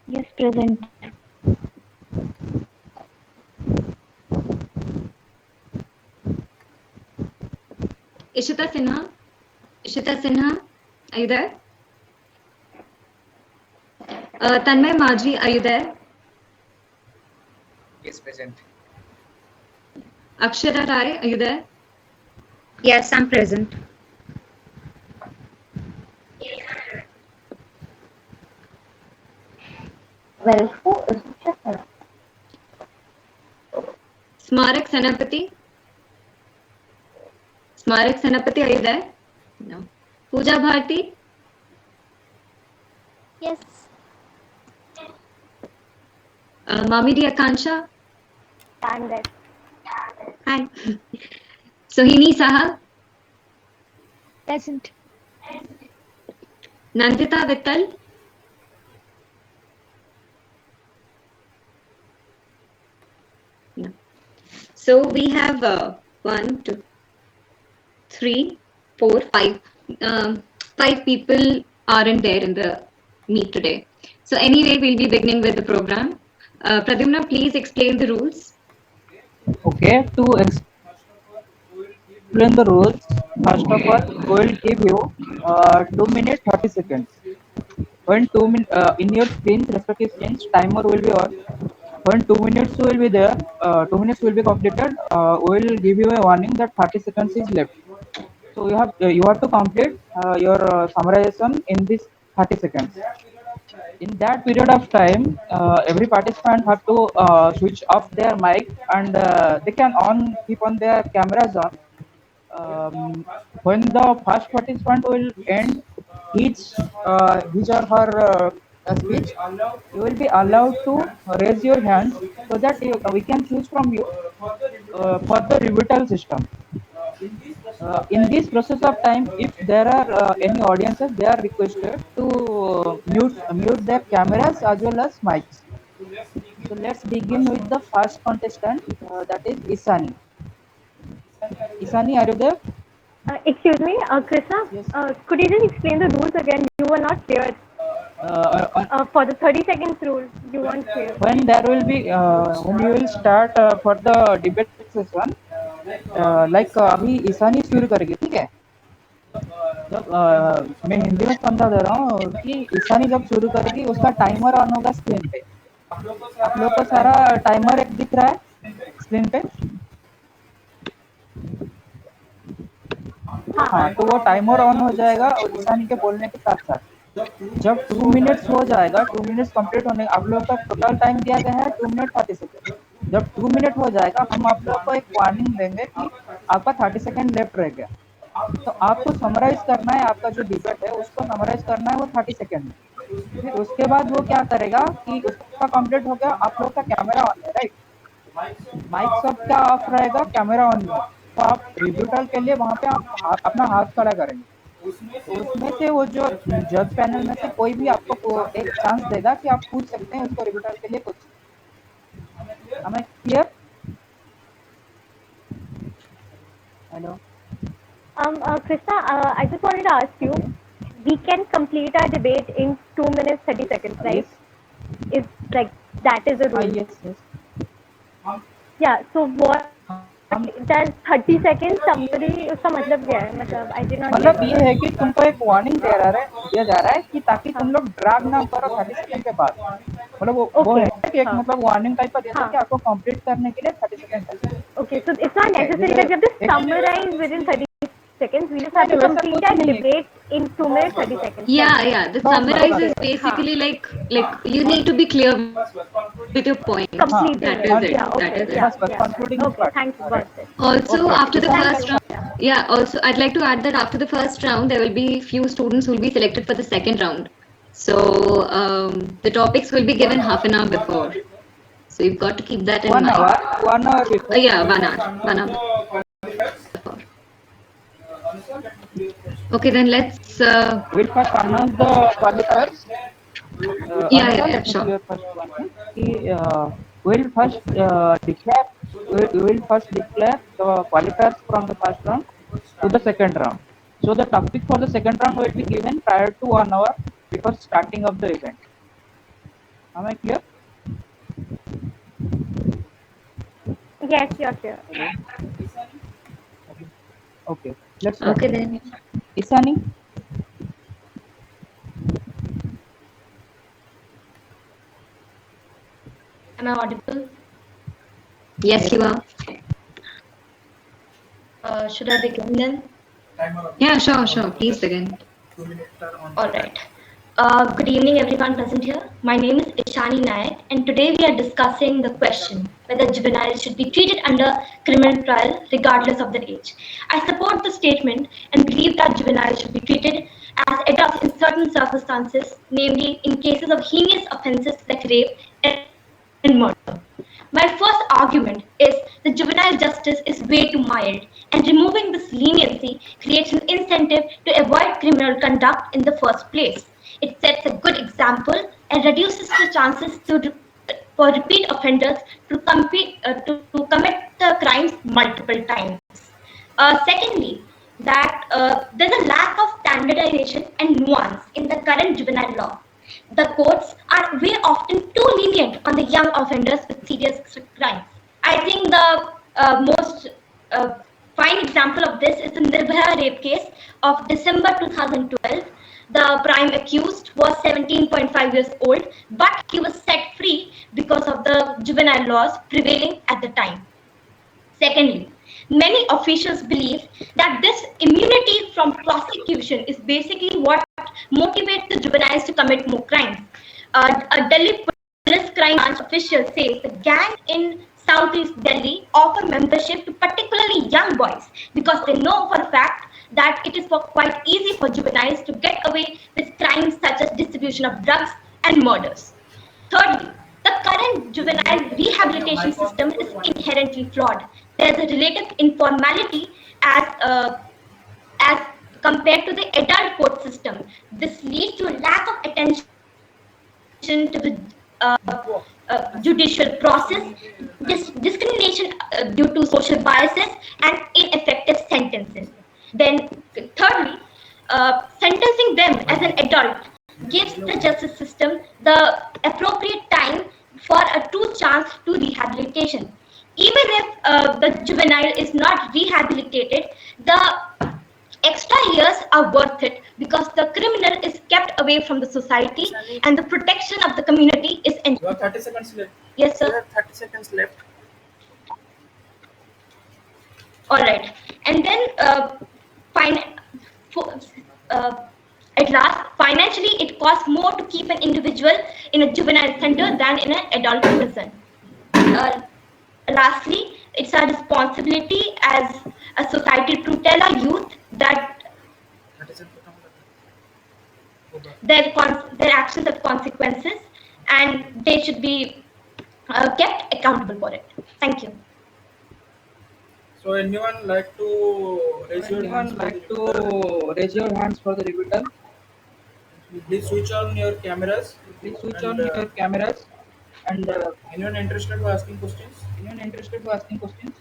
Yes, present. Ishita Sinha. Ishita Sinha, are you there? Tanmay Maji, are you there? Yes, present. Akshara Rai, are you there? Yes, I'm present. Well, who is Shakara? Smarak Senapati. Smarak Senapati, are you there? No. Pooja Bharti. Yes. Mamidi Akansha. I'm there. Hi. Sohini Saha. Present. Nandita Vittal. No. So we have 1, 2, 3, 4, 5. Five people aren't there in the meet today. So anyway, we'll be beginning with the program. Pradyumna, please explain the rules. Okay, to explain the rules, first of all, we will give you 2 minutes 30 seconds. When in your screens, respective screens, timer will be on. When 2 minutes will be there, 2 minutes will be completed. We will give you a warning that 30 seconds is left. So you have to complete your summarization in this 30 seconds. In that period of time, every participant have to switch off their mic and they can keep on their cameras on. When the first participant will end his or her speech, you will be allowed to raise your hand so that we can choose from you for the rebuttal system. In this process of time, if there are any audiences, they are requested to mute their cameras as well as mics. So let's begin with the first contestant, that is Isani. Isani, are you there? Excuse me, Krishna. Yes. Could you just explain the rules again? You were not clear. For the 30 seconds rule, you weren't clear. When there will be when you will start for the debate session, like अभी ईशानी शुरू करेगी, ठीक है? जब मैं हिंदी में समझा दे रहा हूँ कि ईशानी जब शुरू करेगी उसका टाइमर ऑन होगा स्क्रीन पे। आप लोग को सारा टाइमर एक दिख रहा है स्क्रीन पे? हाँ, तो वो टाइमर ऑन हो जाएगा और ईशानी के बोलने के साथ साथ जब 2 मिनट्स हो जाएगा, 2 मिनट्स कंप्लीट होने, आप लोग का टोटल टाइम दिया गया है 2 मिनट 30 सेकेंड। जब 2 मिनट हो जाएगा, हम आप लोग को एक वार्निंग देंगे कि आपका 30 सेकेंड लेफ्ट रह गया। तो आपको समराइज करना है, आपका जो डिबेट है उसको समराइज करना है वो 30 सेकेंड में। फिर उसके बाद वो क्या करेगा कि उसका कंप्लीट हो गया, आप लोग का कैमरा ऑन है, राइट? माइक सब क्या ऑफ रहेगा, कैमरा ऑन है। तो आप रिब्यूटल के लिए वहाँ पे आप अपना हाथ खड़ा करेंगे। तो उसमें से वो जो जज पैनल में से कोई भी आपको एक चांस देगा कि आप पूछ सकते हैं उसको रिब्यूटल के लिए कुछ। Am I clear? Hello. Krishna, I just wanted to ask you, we can complete our debate in 2 minutes 30 seconds, right? Yes. Is like that is the rule. Yes. Yeah. So what हम does 30 seconds summary उसका मतलब क्या है? मतलब I did not मतलब get ये है कि तुमको एक वार्निंग दिया जा रहा है कि ताकि तुम लोग ड्रैग ना करो 30 सेकंड के बाद। मतलब वो है कि एक मतलब वार्निंग टाइप का देता है कि आपको कंप्लीट करने के लिए 30 सेकंड है। Okay, so it's not necessary that we have to summarize within 30 seconds. We just have to नहीं, वैसा complete कुछ our नहीं है। debate in 2 minutes 30 seconds. Yeah. The बस summarize बस is बस basically like you need to be clear with your points. Completing That it. is it. Yeah. That Okay. is it. Yeah. बस Yeah. Concluding Okay. Part. Thank you. Got it. Also, okay, after the Ishani first round, yeah, also I'd like to add that after the first round, there will be few students who will be selected for the second round. So the topics will be given half an hour before. So you've got to keep that in mind. 1 hour before. Yeah, 1 hour. 1 hour before. Okay, then let's. We'll first announce the qualifiers. Yeah, sure. Clear first one thing. We'll first declare. We will first declare the qualifiers from the first round to the second round. So the topic for the second round will be given prior to 1 hour. before starting of the event. Am I clear? Yes, you're clear. Okay. Let's start. Okay then. Isani? Am I audible? Yes, you are. Should I begin then? Yeah, sure. Please begin. All right. Good evening, everyone present here. My name is Ishani Nayak, and today we are discussing the question whether juveniles should be treated under criminal trial regardless of their age. I support the statement and believe that juveniles should be treated as adults in certain circumstances, namely in cases of heinous offenses like rape and murder. My first argument is that juvenile justice is way too mild, and removing this leniency creates an incentive to avoid criminal conduct in the first place. It sets a good example and reduces the chances for repeat offenders to commit the crimes multiple times. Secondly, that there's a lack of standardization and nuance in the current juvenile law. The courts are very often too lenient on the young offenders with serious crimes. I think the most fine example of this is the Nirbhaya rape case of December 2012. The prime accused was 17.5 years old, but he was set free because of the juvenile laws prevailing at the time. Secondly, many officials believe that this immunity from prosecution is basically what motivates the juveniles to commit more crimes. A Delhi police crime branch official says the gang in Southeast Delhi offer membership to particularly young boys because they know for a fact that it is quite easy for juveniles to get away with crimes such as distribution of drugs and murders. Thirdly, the current juvenile rehabilitation system is inherently flawed. There's a relative informality as compared to the adult court system. This leads to a lack of attention to the judicial process, discrimination due to social biases, and ineffective sentences. Then, thirdly, sentencing them as an adult gives the justice system the appropriate time for a true chance to rehabilitation. Even if the juvenile is not rehabilitated, the extra years are worth it because the criminal is kept away from the society and the protection of the community is You have 30 seconds left. Yes, You sir. have 30 seconds left. All right. And then at last, financially, it costs more to keep an individual in a juvenile center than in an adult prison. Lastly, it's our responsibility as a society to tell our youth that their actions have consequences and they should be kept accountable for it. Thank you. So anyone like to raise your hands? Anyone like to raise your hands for the rebuttal? Please switch on your cameras. Please switch And, on your cameras. And anyone interested in asking questions? anyone interested in asking questions?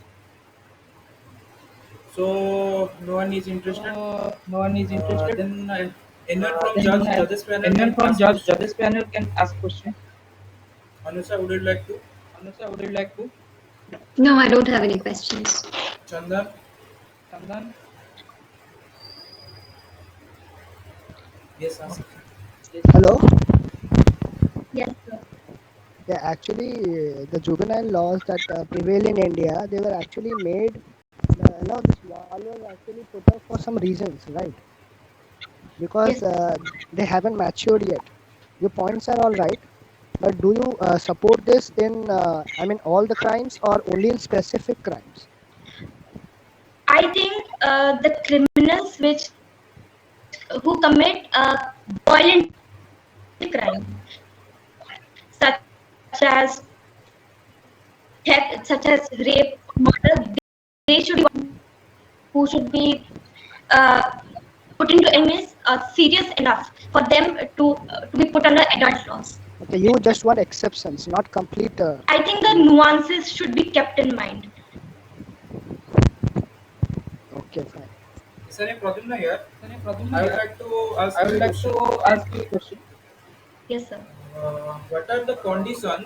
So no one is interested. No one is interested. Then anyone from Then, judges panel? anyone can from ask questions? judges panel can ask questions. Anusa, would you like to? Anusa, would you like to? No, I don't have any questions. Chandan? Chandan? Yes, ask. Hello. Yes, sir. Yeah, actually, the juvenile laws that prevail in India, they were actually made. This law was actually put up for some reasons, right? Because they haven't matured yet. Your points are all right, but do you support this in, all the crimes or only in specific crimes? I think the criminals who commit violent crime, such as theft, such as rape, murder, they should be who should be put into illness serious enough for them to be put under adult laws. Okay, you just want exceptions, not complete. I think the nuances should be kept in mind. Okay, fine. Sunny Pradyumna here. I would like to ask you a question. Yes, sir. what are the conditions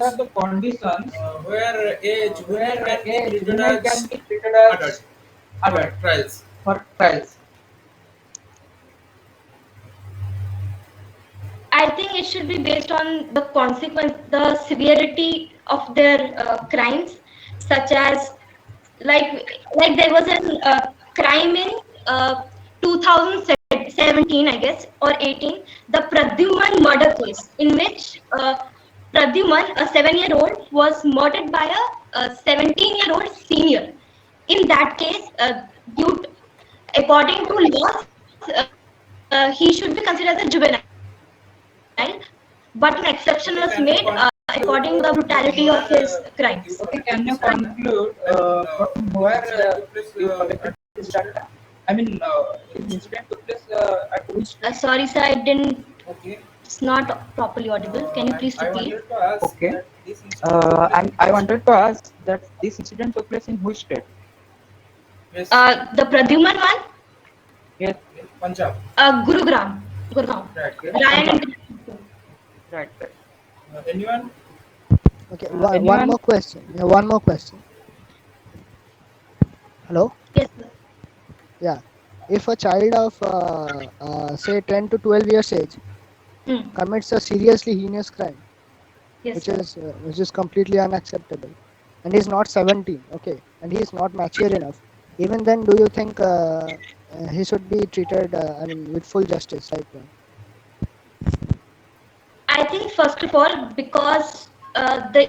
where a juvenile can be treated as adult for trials? For trials. I think it should be based on the consequence, the severity of their crimes, such as like there was a crime in 2017, I guess, or 18, the Pradyuman murder case, in which Pradyuman, a 7-year-old, was murdered by a 17-year-old senior. In that case, according to laws, he should be considered as a juvenile, but an exception was made according to the brutality of his crimes. Okay, can you conclude from where this started? I mean, this incident took place at which? Sorry, sir, I didn't. Okay. It's not properly audible. Can you please I repeat? wanted to ask Okay. that this incident I wanted to ask that this incident took place in which state? yes, The Pradyuman one, Yes, in Punjab. Gurugram. Right. Ryan and right. Anyone? Okay, Anyone? one more question. Yeah, one more question. Hello? yes, sir. Yeah. If a child of say 10 to 12 years age Hmm. commits a seriously heinous crime, Yes, which sir. is completely unacceptable, and he's not 17, okay, and he is not mature enough, even then, do you think he should be treated, I mean, with full justice right now? I think first of all, because the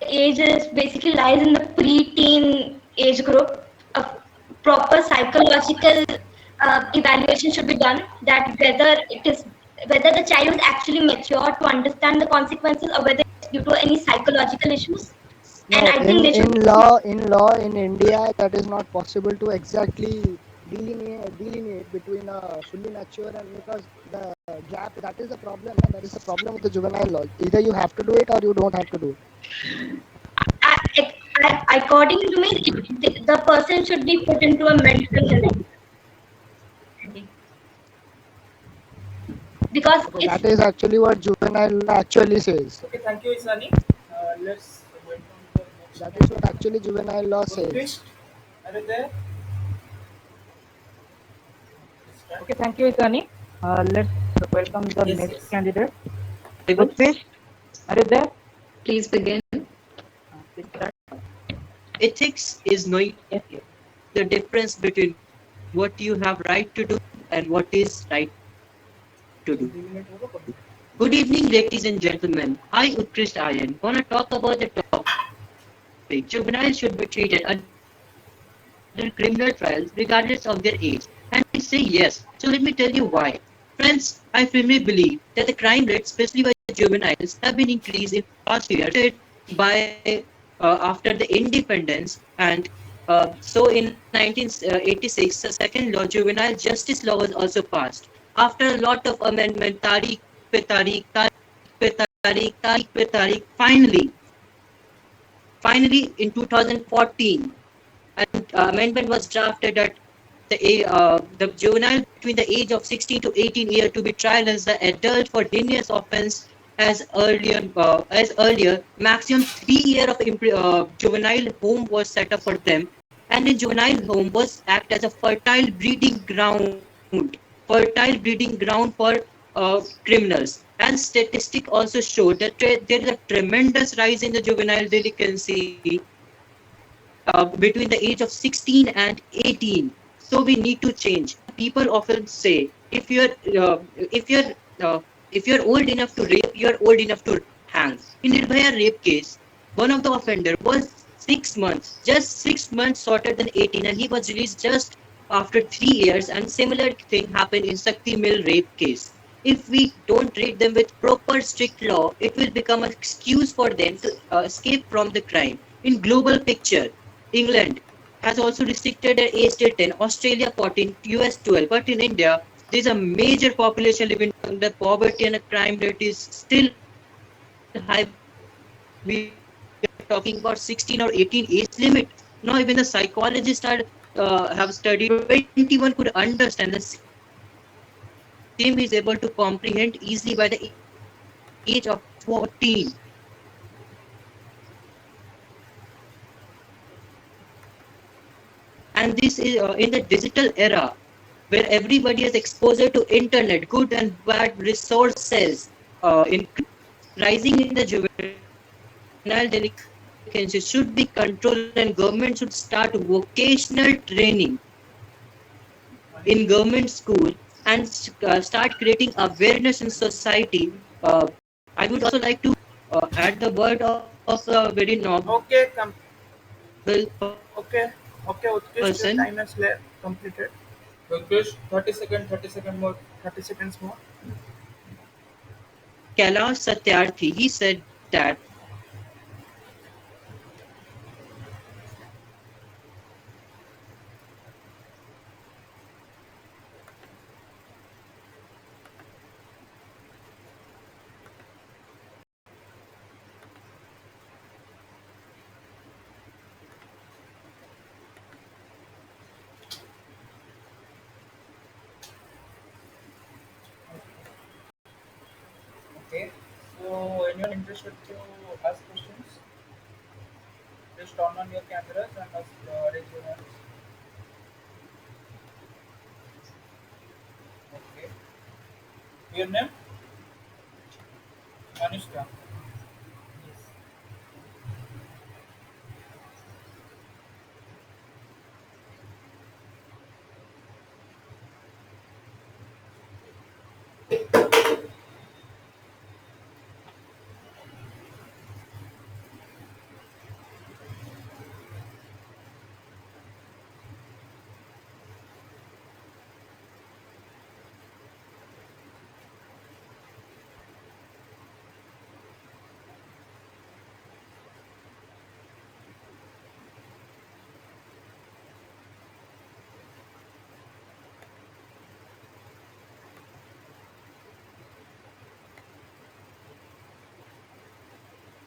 age is basically lies in the pre-teen age group, a proper psychological evaluation should be done, that whether the child is actually mature to understand the consequences, or whether it's due to any psychological issues. No, And I think they should. in law in India, that is not possible to exactly delineate between a fully mature, and because the gap, that is the problem, and that is the problem with the juvenile law. Either you have to do it or you don't have to do it. According to me, the person should be put into a mental health, because So it's that is actually what juvenile law actually says. Okay, thank you, Isani. Let's wait on the next. That is what actually juvenile law says. Twist. Are you there? Okay, thank you, Isani. Let's welcome the Yes, next yes. candidate. Utfish, are you there? Please begin. Ethics is knowing Yes, yes. the difference between what you have right to do and what is right to do. Good evening, ladies and gentlemen. I, Utkrist Ayan, want to talk about the topic. Juveniles should be treated under criminal trials regardless of their age. And I say yes. So let me tell you why. Friends, I firmly believe that the crime rate, especially by juveniles, have been increased in past years by after the independence, and so in 1986 the second law, juvenile justice law, was also passed. After a lot of amendment, tariq pe tariq, finally in 2014 an amendment was drafted that the juvenile between the age of 16 to 18 years to be tried as the adult for heinous offense as earlier. Maximum 3 years of juvenile home was set up for them, and in juvenile home was act as a fertile breeding ground for criminals. And statistics also show that there is a tremendous rise in the juvenile delinquency between the age of 16 and 18. So we need to change. People often say, if you're old enough to rape, you're old enough to hang. In Nirbhaya rape case, one of the offender was 6 months, just 6 months shorter than 18, and he was released just after 3 years. And similar thing happened in Sakti Mill rape case. If we don't treat them with proper strict law, it will become an excuse for them to escape from the crime. In global picture, England has also restricted their age till 10, Australia 14, US 12, but in India, there is a major population living under poverty, and a crime rate is still high. We are talking about 16 or 18 age limit. Now even the psychologists are have studied 21 could understand the same is able to comprehend easily by the age of 14. And this is in the digital era where everybody has exposure to internet, good and bad resources, in rising in the juvenile delinquency should be controlled, and government should start vocational training in government school and start creating awareness in society. I would also like to add the word of a very noble Okay, person. okay, Utkish, your time is completed. Utkish, 30 second more, 30 seconds more. Kailash Satyarthi, he said that Okay, so anyone interested to ask questions? Just turn on your cameras and ask, raise your hands. Okay. Your name? Anushka. Yes.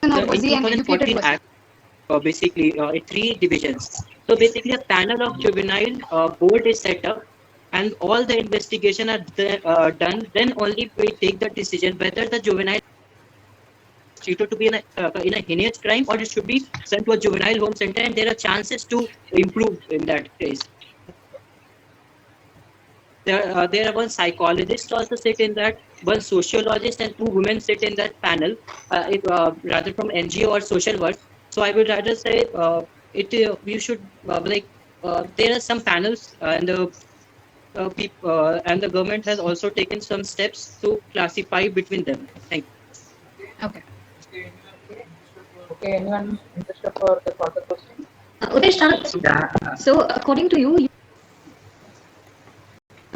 Not in busy and educated 2014 person. Act, basically in three divisions. So basically, a panel of juvenile board is set up, and all the investigation are done. Then only we take the decision whether the juvenile is treated to be in a heinous crime, or it should be sent to a juvenile home center, and there are chances to improve in that case. There are one psychologist also sit in that, one sociologist, and two women sit in that panel, rather from NGO or social work. So I would rather say you should there are some panels, and the government has also taken some steps to classify between them. Thank you. Okay. Okay, anyone interested for the further question? Uday, start. So, according to you, you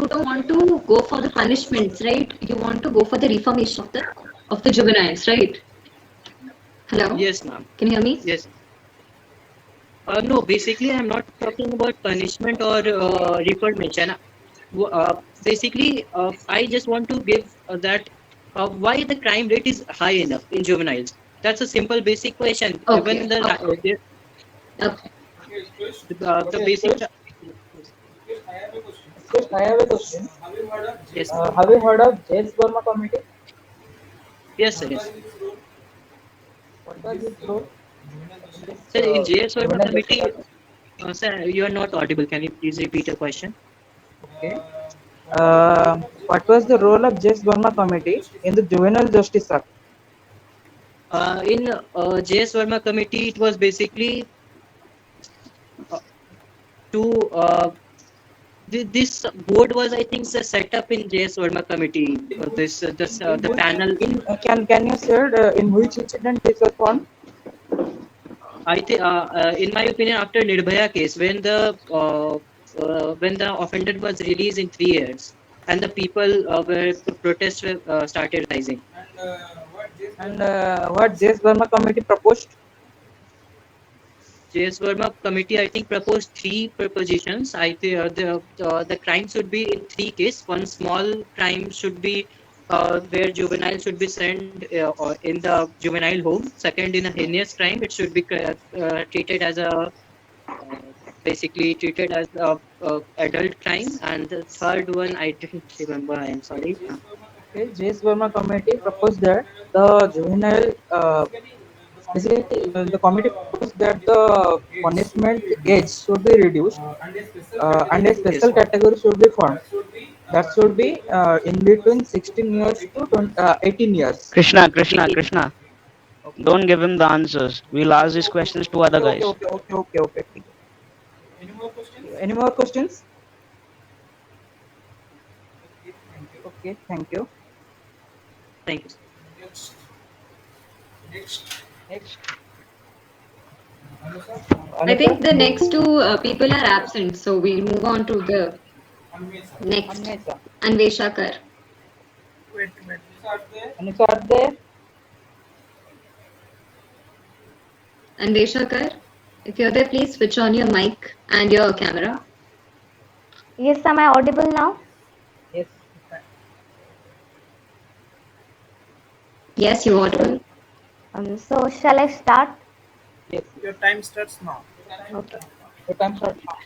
don't want to go for the punishments, right? You want to go for the reformation of the juveniles, right? Hello? Yes, ma'am. Can you hear me? Yes. No, basically, I'm not talking about punishment or reformation. Basically, I just want to give that why the crime rate is high enough in juveniles. That's a simple, basic question. Okay. Even the Okay. the basic. I have a question. Yes, I have a question. Have you heard of Yes. Have you heard of Jess Burma Committee? Yes, sir. Yes. What was its role? Sir, in JS Verma Juvenile committee, justice. sir, you are not audible. Can you please repeat your question? Okay. What was the role of Jess Burma Committee in the Juvenile Justice Act? In JS Verma committee, it was basically to this board was, I think, set up in JS Verma committee. The panel. Can you share in which incident this was found? I think, in my opinion, after Nirbhaya case, when the offender was released in 3 years, and the people protests started rising. And What Jess Burma Committee proposed? JS Verma committee, I think, proposed 3 propositions. I think the crime should be in 3 cases. One small crime should be where juvenile should be sent or in the juvenile home. Second, in a heinous crime, it should be treated as a basically treated as a adult crime, and the third one I didn't remember. I am sorry. Okay, J.S. Verma committee proposed that the juvenile, basically, the committee proposed that the punishment age should be reduced, and a special category should be formed. That should be in between 16 years to 18 years. Krishna, Okay. don't give him the answers. We'll ask these questions to other Okay, guys. okay. Any more questions? Any more questions? Okay, thank you. Thank you. Next. I think the next two people are absent, so we'll move on to the next. Anvesha. Anvesha Kar. Wait. Anusha, are there? Anvesha Kar, if you're there, please switch on your mic and your camera. Yes, am I audible now? Yes. Yes, you're audible. So shall I start? Yes. Your time starts now. Okay. Your time starts now.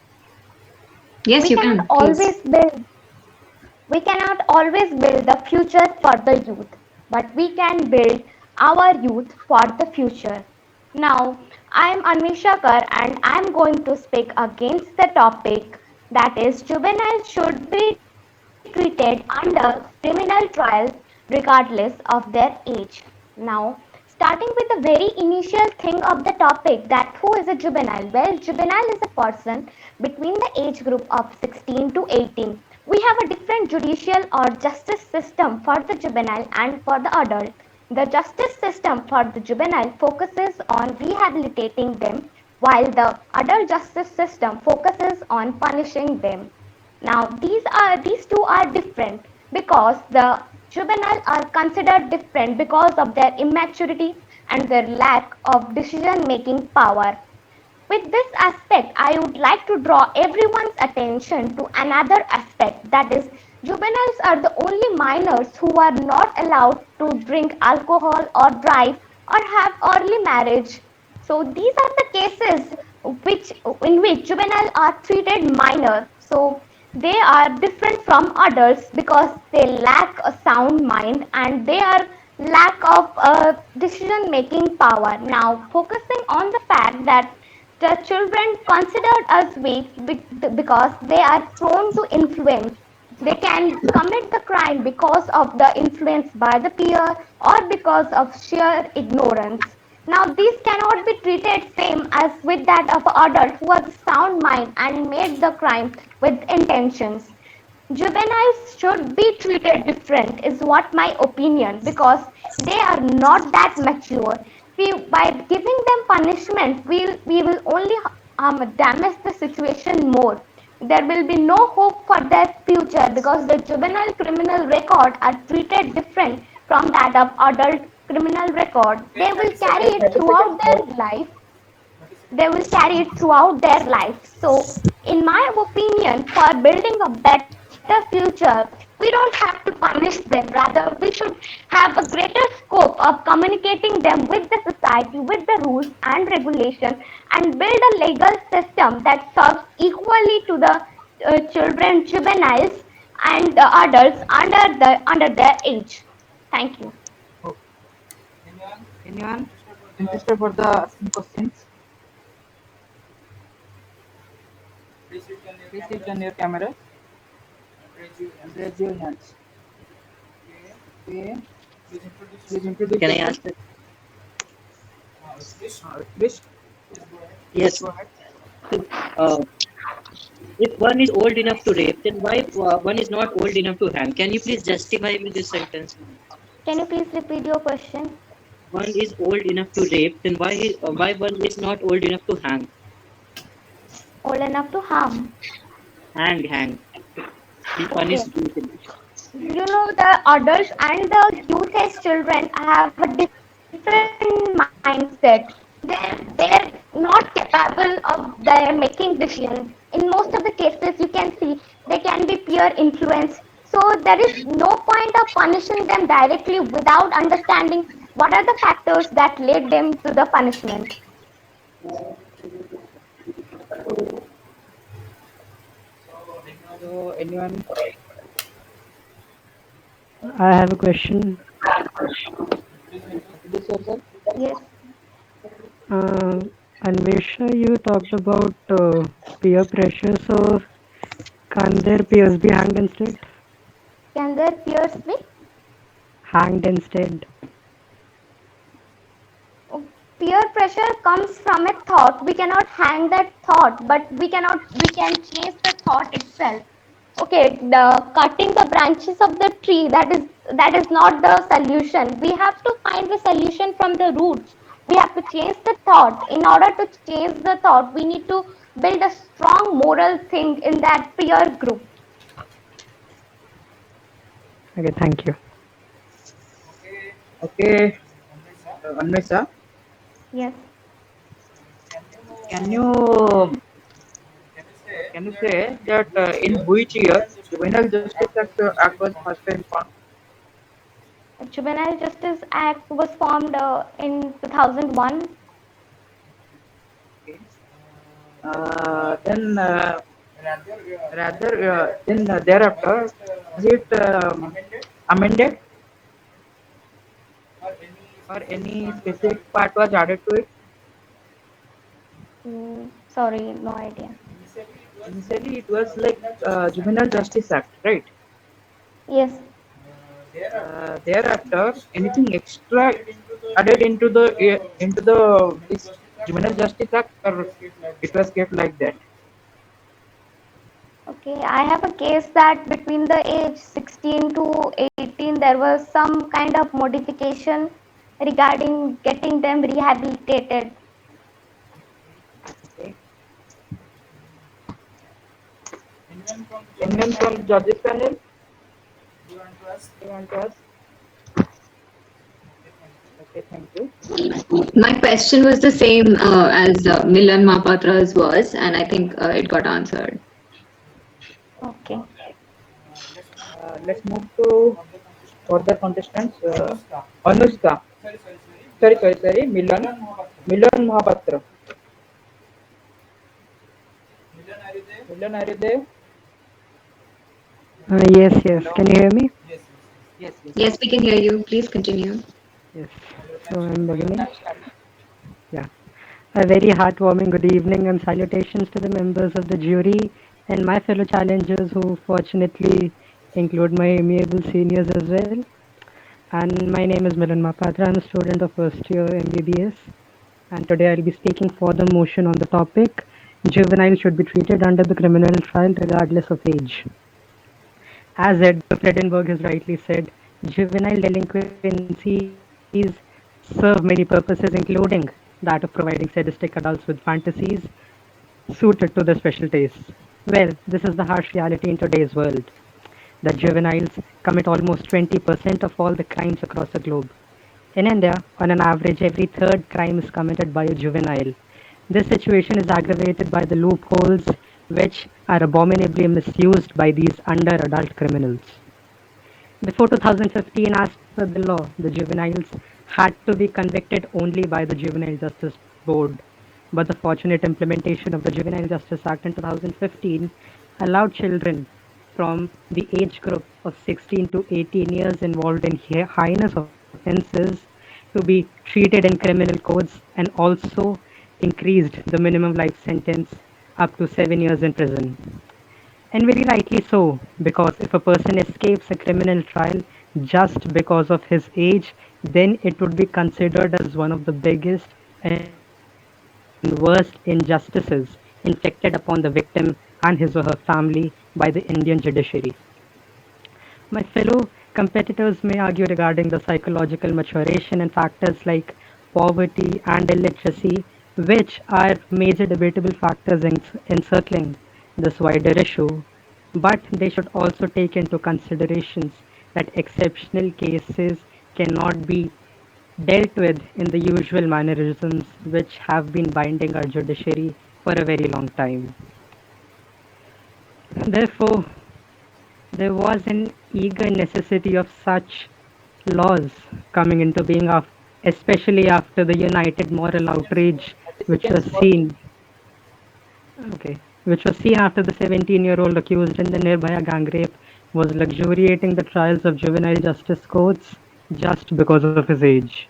Yes, We you cannot can. Please. we cannot always build the future for the youth, but we can build our youth for the future. Now, I am Anvisha Kar and I am going to speak against the topic that is juveniles should be treated under criminal trials regardless of their age. Now, starting with the very initial thing of the topic, that who is a juvenile? Well, juvenile is a person between the age group of 16 to 18. We have a different judicial or justice system for the juvenile and for the adult. The justice system for the juvenile focuses on rehabilitating them, while the adult justice system focuses on punishing them. Now these two are different because the juvenile are considered different because of their immaturity and their lack of decision making power. With this aspect, I would like to draw everyone's attention to another aspect, that is, juveniles are the only minors who are not allowed to drink alcohol or drive or have early marriage. So these are the cases in which juveniles are treated minor. So they are different from adults because they lack a sound mind and they are lack of decision making power. Now focusing on the fact that the children considered as weak because they are prone to influence. They can commit the crime because of the influence by the peer or because of sheer ignorance. Now, these cannot be treated same as with that of an adult who has a sound mind and made the crime with intentions. Juveniles should be treated different is what my opinion, because they are not that mature. By giving them punishment, we will only damage the situation more. There will be no hope for their future because the juvenile criminal record are treated different from that of adult criminal record. They will carry it throughout their life. So, in my opinion, for building a better future, we don't have to punish them. Rather, we should have a greater scope of communicating them with the society, with the rules and regulations, and build a legal system that serves equally to the children, juveniles, and the adults under their age. Thank you. Anyone interested for the asking questions? Please switch on your Please camera. switch on your camera And and raise your hands. Okay. please introduce Please introduce Can I yourself. ask that? Please Please go ahead. Yes. go ahead. Uh, if one is old enough to rape, then why one is not old enough to hang? Can you please justify me this sentence? Can you please repeat your question? One is old enough to rape, then why one is not old enough to hang? Old enough to harm. Hang. Be punished brutally. You know, the adults and the youth age children have a different mindset. They're not capable of their making decisions. In most of the cases, you can see they can be peer influenced. So there is no point of punishing them directly without understanding what are the factors that led them to the punishment. So anyone? I have a question. Introduce yourself. Yes. Uh, Anvesha, you talked about peer pressure, so can their peers be hanged instead? Can their peers be? Hanged instead. Peer pressure comes from a thought. We cannot hang that thought, but we can change the thought itself. Okay, the cutting the branches of the tree, that is not the solution. We have to find the solution from the roots. We have to change the thought. In order to change the thought, we need to build a strong moral thing in that peer group. Okay, thank you. Okay, Anmesha, Yes. can you say that in which year Juvenile Justice Act was first time formed? Juvenile Justice Act was formed in 2001. Okay. Then then thereafter, is it amended or any specific part was added to it? Sorry, no idea. Initially, it was like Juvenile Justice Act, right? Yes. Thereafter, anything extra added into the this Juvenile Justice Act, or it was kept like that? Okay, I have a case that between the age 16 to 18, there was some kind of modification regarding getting them rehabilitated. Okay. Anyone from judges panel? You want to ask? Okay, thank you. My question was the same as Milan Mahapatra's was, and I think it got answered. Okay. Let's move to further contestants. Anushka. Sorry. Milan Mahapatra. Milan, are you there? Yes. Can you hear me? Yes, we can hear you. Please continue. Yes. So I'm beginning. Yeah. A very heartwarming good evening and salutations to the members of the jury and my fellow challengers who fortunately include my amiable seniors as well. And my name is Milan Mapatra. I'm a student of first year MBBS. And today I'll be speaking for the motion on the topic juvenile should be treated under the criminal trial regardless of age. As Ed Fredenberg has rightly said, juvenile delinquencies serve many purposes, including that of providing sadistic adults with fantasies suited to their special tastes. Well, this is the harsh reality in today's world that juveniles commit almost 20% of all the crimes across the globe. In India, on an average, every third crime is committed by a juvenile. This situation is aggravated by the loopholes which are abominably misused by these under adult criminals. Before 2015, as per the law, the juveniles had to be convicted only by the Juvenile Justice Board. But the fortunate implementation of the Juvenile Justice Act in 2015 allowed children from the age group of 16 to 18 years involved in heinous offences to be treated in criminal codes and also increased the minimum life sentence up to 7 years in prison. And very rightly so, because if a person escapes a criminal trial just because of his age, then it would be considered as one of the biggest and worst injustices inflicted upon the victim and his or her family by the Indian judiciary. My fellow competitors may argue regarding the psychological maturation and factors like poverty and illiteracy, which are major debatable factors encircling this wider issue, but they should also take into considerations that exceptional cases cannot be dealt with in the usual mannerisms which have been binding our judiciary for a very long time. Therefore, there was an eager necessity of such laws coming into being, especially after the united moral outrage which was seen. Okay. which was seen after the 17-year-old accused in the Nirbhaya gang rape was luxuriating the trials of juvenile justice courts just because of his age.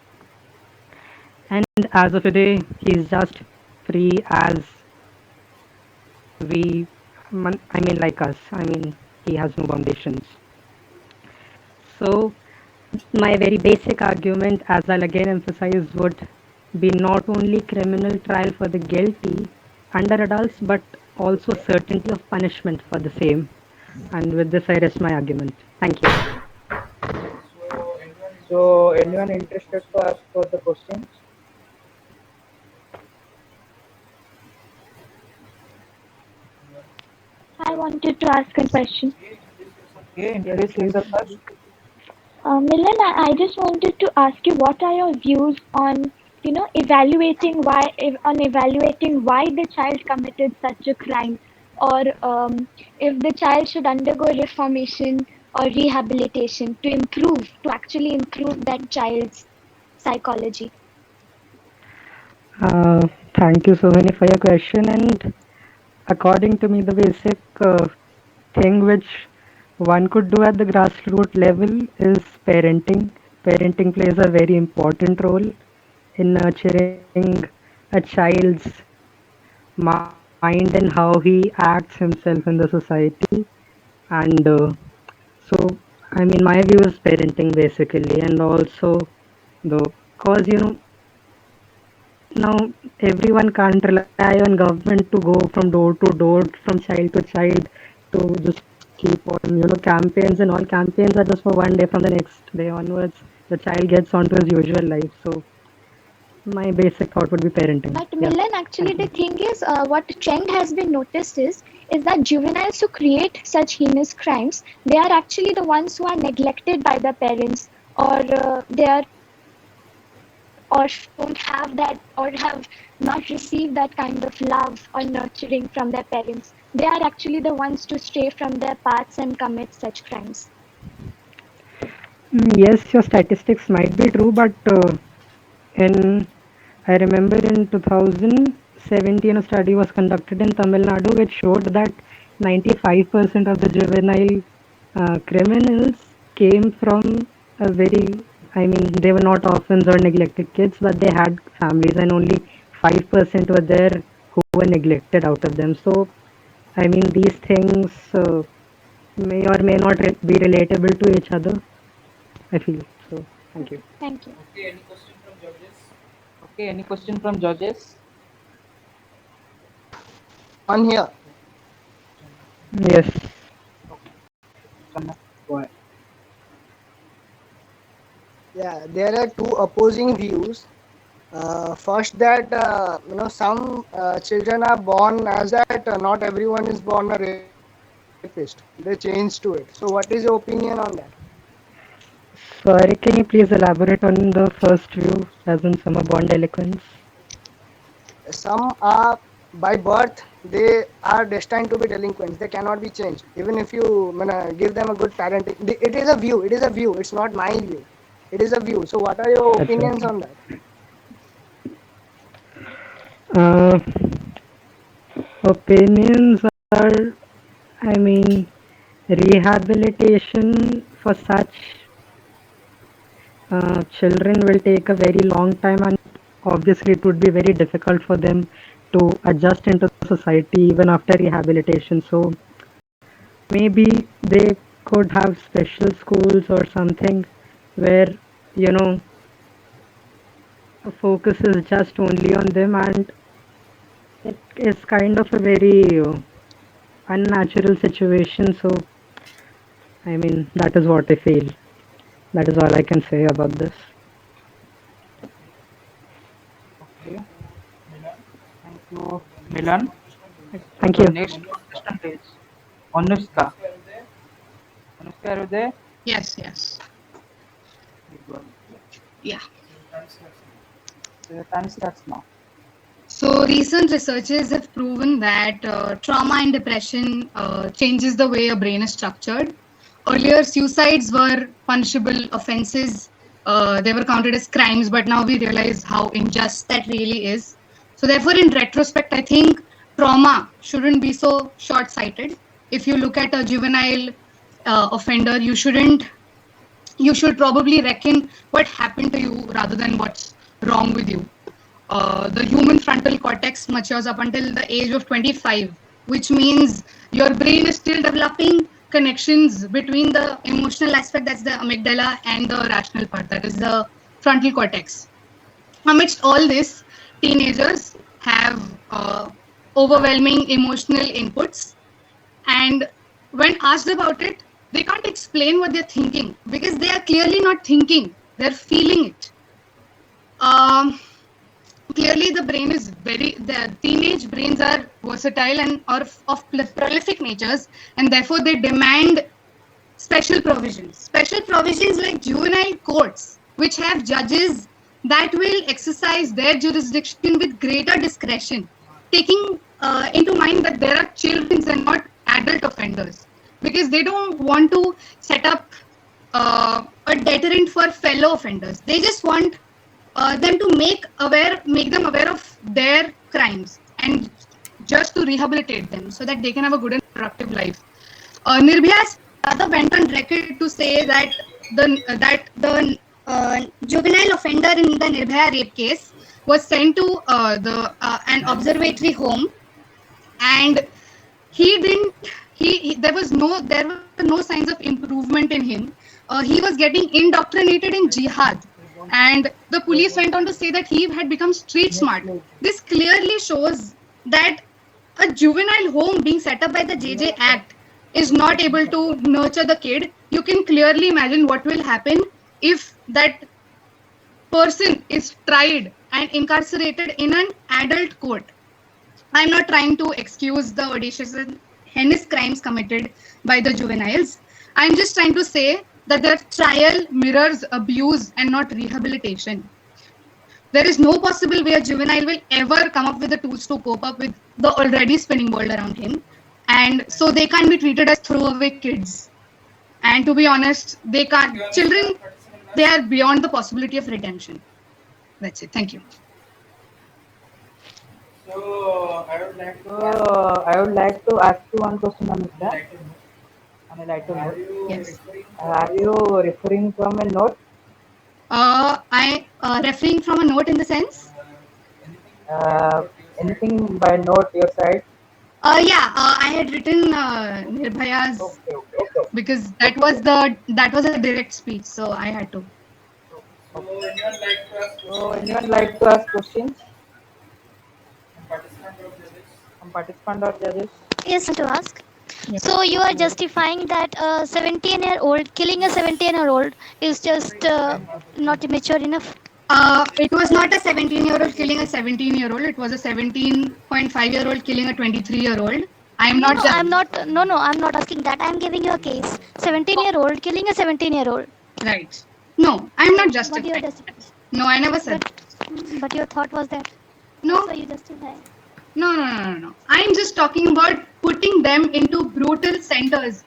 And as of today, he's just free as like us. I mean, he has no foundations. So, my very basic argument, as I'll again emphasize, would be not only criminal trial for the guilty under adults, but also certainty of punishment for the same. And with this, I rest my argument. Thank you. So, anyone interested to ask for the questions? I wanted to ask a question. Okay, introduce yourself first. Milan, I just wanted to ask you, what are your views on, evaluating why the child committed such a crime, or if the child should undergo reformation or rehabilitation to actually improve that child's psychology. Thank you so many for your question. And according to me, the basic thing which one could do at the grassroots level is parenting. Parenting plays a very important role in nurturing a child's mind and how he acts himself in the society. And so, I mean, my view is parenting basically, and also the cause now everyone can't rely on government to go from door to door, from child to child, to just keep on campaigns, and all campaigns are just for one day. From the next day onwards, the child gets onto his usual life. So my basic thought would be parenting. But Milan, actually, the thing is, what trend has been noticed is that juveniles who create such heinous crimes, they are actually the ones who are neglected by the parents, or they are, or don't have that, or have not received that kind of love or nurturing from their parents. They are actually the ones to stray from their paths and commit such crimes. Yes, your statistics might be true, but I remember in 2017 a study was conducted in Tamil Nadu which showed that 95% of the juvenile criminals came from a very, I mean, they were not orphans or neglected kids, but they had families, and only 5% were there who were neglected out of them. So, I mean, these things may or may not be relatable to each other, I feel. So, thank you. Thank you. Okay, any question from judges? Okay, any question from judges? On here. Yes. Go ahead. Yeah, there are two opposing views. First, that some children are born as that. Not everyone is born a rapist. They change to it. So, what is your opinion on that? Sorry, can you please elaborate on the first view, as in some are born delinquents? Some are by birth, they are destined to be delinquents. They cannot be changed. Even if you give them a good parenting, it is a view. It is a view. It's not my view. It is a view. So, what are your opinions on that? Opinions are, I mean, rehabilitation for such children will take a very long time, and obviously it would be very difficult for them to adjust into society even after rehabilitation. So maybe they could have special schools or something where the focus is just only on them, and it is kind of a very unnatural situation. So I mean, that is what I feel. That is all I can say about this. Okay. Thank you, Milan. Thank you. Next question is Anushka. Anushka, are you there? Yes, yes. Yeah. The time starts now. So recent researchers have proven that trauma and depression changes the way a brain is structured. Earlier, suicides were punishable offenses. They were counted as crimes, but now we realize how unjust that really is. So therefore, in retrospect, I think trauma shouldn't be so short-sighted. If you look at a juvenile offender, you should probably reckon what happened to you rather than what's wrong with you. The human frontal cortex matures up until the age of 25, which means your brain is still developing connections between the emotional aspect, that's the amygdala, and the rational part, that is the frontal cortex. Amidst all this, teenagers have overwhelming emotional inputs, and when asked about it, they can't explain what they're thinking because they are clearly not thinking, they're feeling it. Clearly the teenage brains are versatile and are of prolific natures, and therefore they demand special provisions like juvenile courts, which have judges that will exercise their jurisdiction with greater discretion, taking into mind that there are children and not adult offenders, because they don't want to set up a deterrent for fellow offenders. They just want them to make them aware of their crimes and just to rehabilitate them so that they can have a good and productive life. Nirbhaya rather went on record to say that the juvenile offender in the Nirbhaya rape case was sent to an observatory home, and there were no signs of improvement in him. He was getting indoctrinated in jihad, and the police went on to say that he had become street smart. This clearly shows that a juvenile home being set up by the JJ Act is not able to nurture the kid. You can clearly imagine what will happen if that person is tried and incarcerated in an adult court. I'm not trying to excuse the audacious and heinous crimes committed by the juveniles. I'm just trying to say that their trial mirrors abuse and not rehabilitation. There is no possible way a juvenile will ever come up with the tools to cope up with the already spinning world around him. And so they can't be treated as throwaway kids. And to be honest, children, they are beyond the possibility of redemption. That's it. Thank you. So I would like to ask you one question, Anushka. On a lighter note. Yes. Are you referring from a note? I referring from a note in the sense? Anything by note your side? I had written Nirbhaya's because that was a direct speech, so I had to. So anyone like to ask questions? Some participant or judges? Yes, to ask. So you are justifying that a 17-year-old killing a 17-year-old is just not mature enough? It was not a 17-year-old killing a 17-year-old. It was a 17.5-year-old killing a 23-year-old. I'm not asking that. I'm giving you a case. 17-year-old killing a 17-year-old. Right. No, I'm not justifying. No, I never said. But your thought was that. No. So you justify. No. I'm just talking about putting them into brutal centers.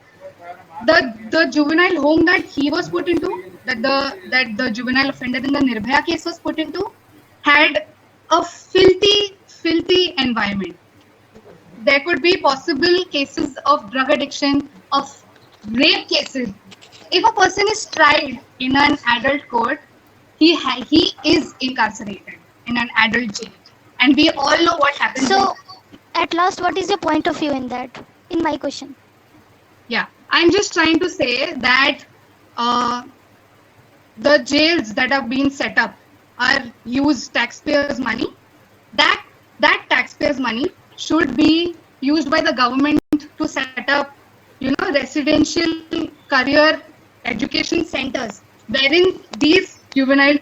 The juvenile home that he was put into, that the juvenile offender in the Nirbhaya case was put into, had a filthy environment. There could be possible cases of drug addiction, of rape cases. If a person is tried in an adult court, he is incarcerated in an adult jail. And we all know what happens. So, at last, what is your point of view in that? In my question. Yeah, I'm just trying to say that the jails that are being set up use taxpayers' money. That taxpayers' money should be used by the government to set up, residential career education centers wherein these juvenile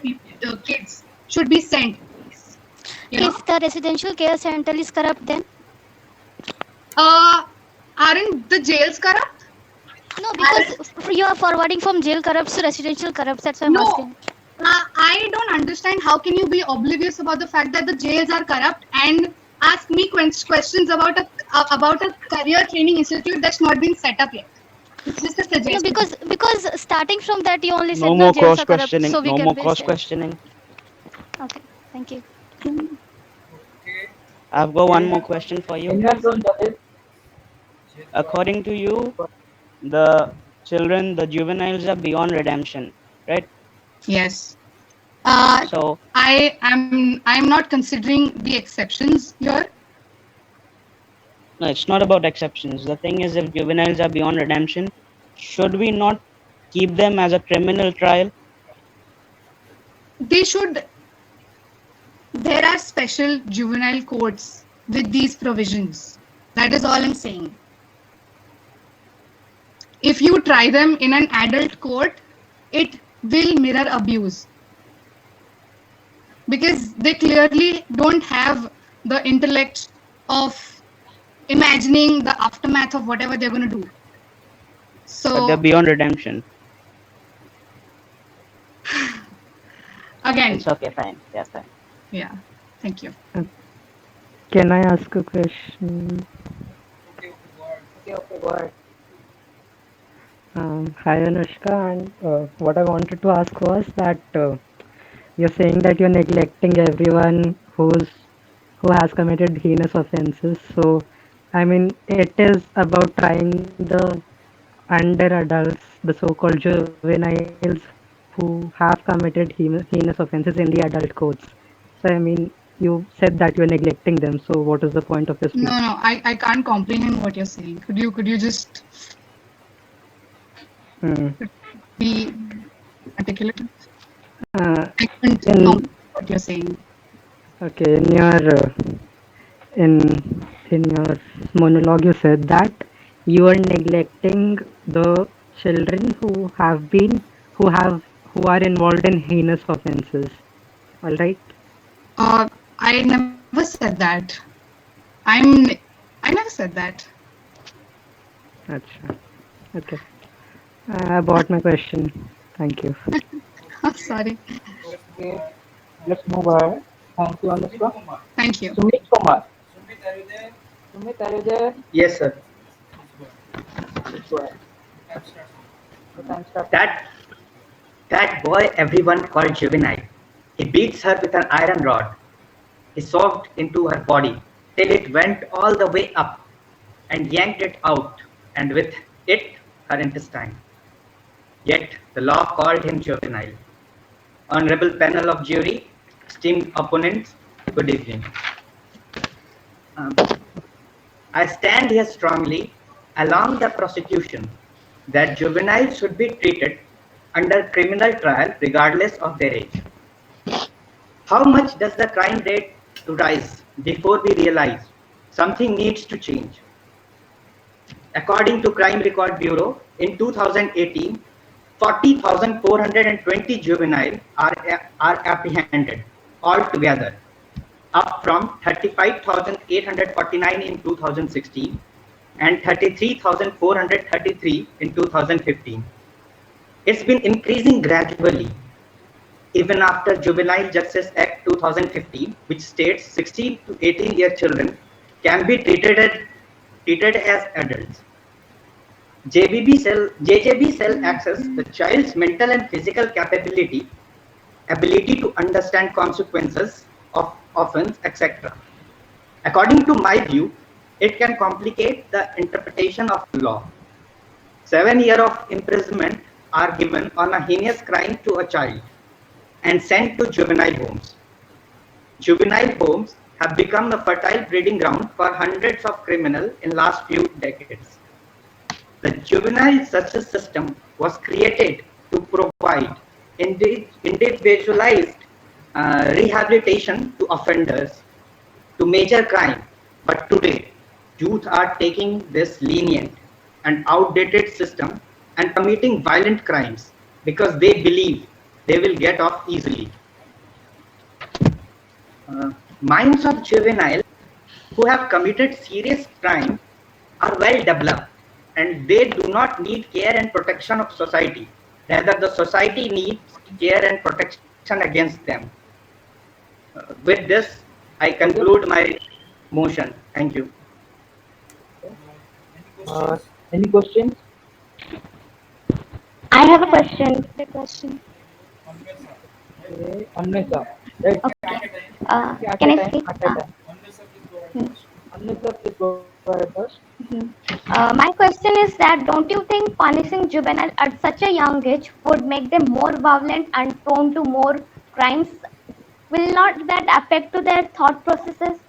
kids should be sent. If the residential care center is corrupt, then? Aren't the jails corrupt? No, because you are forwarding from jail corrupts to residential corrupts. That's why I'm asking. I don't understand how can you be oblivious about the fact that the jails are corrupt and ask me questions about a career training institute that's not been set up yet. It's just a suggestion. No, because starting from that you only said No more jails are corrupt, cross-questioning. so we No can more base it. cross-questioning. Okay, thank you. Okay. I've got one more question for you. Anyone from judges? According to you, the children, the juveniles are beyond redemption, right? Yes. So I'm not considering the exceptions here. no, it's not about exceptions. The thing is, if juveniles are beyond redemption, should we not keep them as a criminal trial? They should. There are special juvenile courts with these provisions. That is all I'm saying. If you try them in an adult court, it will mirror abuse. Because they clearly don't have the intellect of imagining the aftermath of whatever they're going to do. But So they're beyond redemption. again, It's okay, fine. Yeah, fine. yeah, thank you. Can I ask a question? Okay, go ahead. Hi Anushka, and what I wanted to ask was that you're saying that you're neglecting everyone who has committed heinous offenses. So, I mean, it is about trying the under adults, the so-called juveniles who have committed heinous offenses in the adult courts. So, I mean, you said that you're neglecting them. So, what is the point of your speech? No, I can't comprehend what you're saying. Could you just be articulate? I couldn't comprehend what you're saying. Okay, in your monologue, you said that you are neglecting the children who are involved in heinous offenses. All right. I never said that. I never said that. Acha. Okay. I bought my question. Thank you. Sorry. Okay, let's move ahead. Thank you, Anushka. Thank you. Sumit Kumar. Sumit, are you there? Yes, sir. Go ahead. The time starts. That boy everyone called Juvenile. He beats her with an iron rod. He shoved into her body till it went all the way up and yanked it out, and with it her intestine. Yet the law called him juvenile. Honorable panel of jury, esteemed opponents, good evening. I stand here strongly along the prosecution that juveniles should be treated under criminal trial regardless of their age. How much does the crime rate rise before we realize something needs to change? According to Crime Record Bureau, in 2018, 40,420 juveniles are apprehended altogether, up from 35,849 in 2016 and 33,433 in 2015. It's been increasing gradually, even after Juvenile Justice Act 2015, which states 16 to 18-year children can be treated as adults. JJB cell access the child's mental and physical ability to understand consequences of offense, etc. According to my view, it can complicate the interpretation of law. 7 years of imprisonment are given on a heinous crime to a child and sent to juvenile homes. Juvenile homes have become a fertile breeding ground for hundreds of criminals in last few decades. The juvenile justice system was created to provide individualized rehabilitation to offenders to major crime. But today, youth are taking this lenient and outdated system and committing violent crimes because they believe they will get off easily. Minds of juveniles who have committed serious crime are well developed and they do not need care and protection of society. Rather, the society needs care and protection against them. With this, I conclude my motion. Thank you. Any questions? I have a question. Okay, Anmesa. Right. Can I speak? Anita, please go ahead first. My question is that don't you think punishing juvenile at such a young age would make them more violent and prone to more crimes? Will not that affect to their thought processes?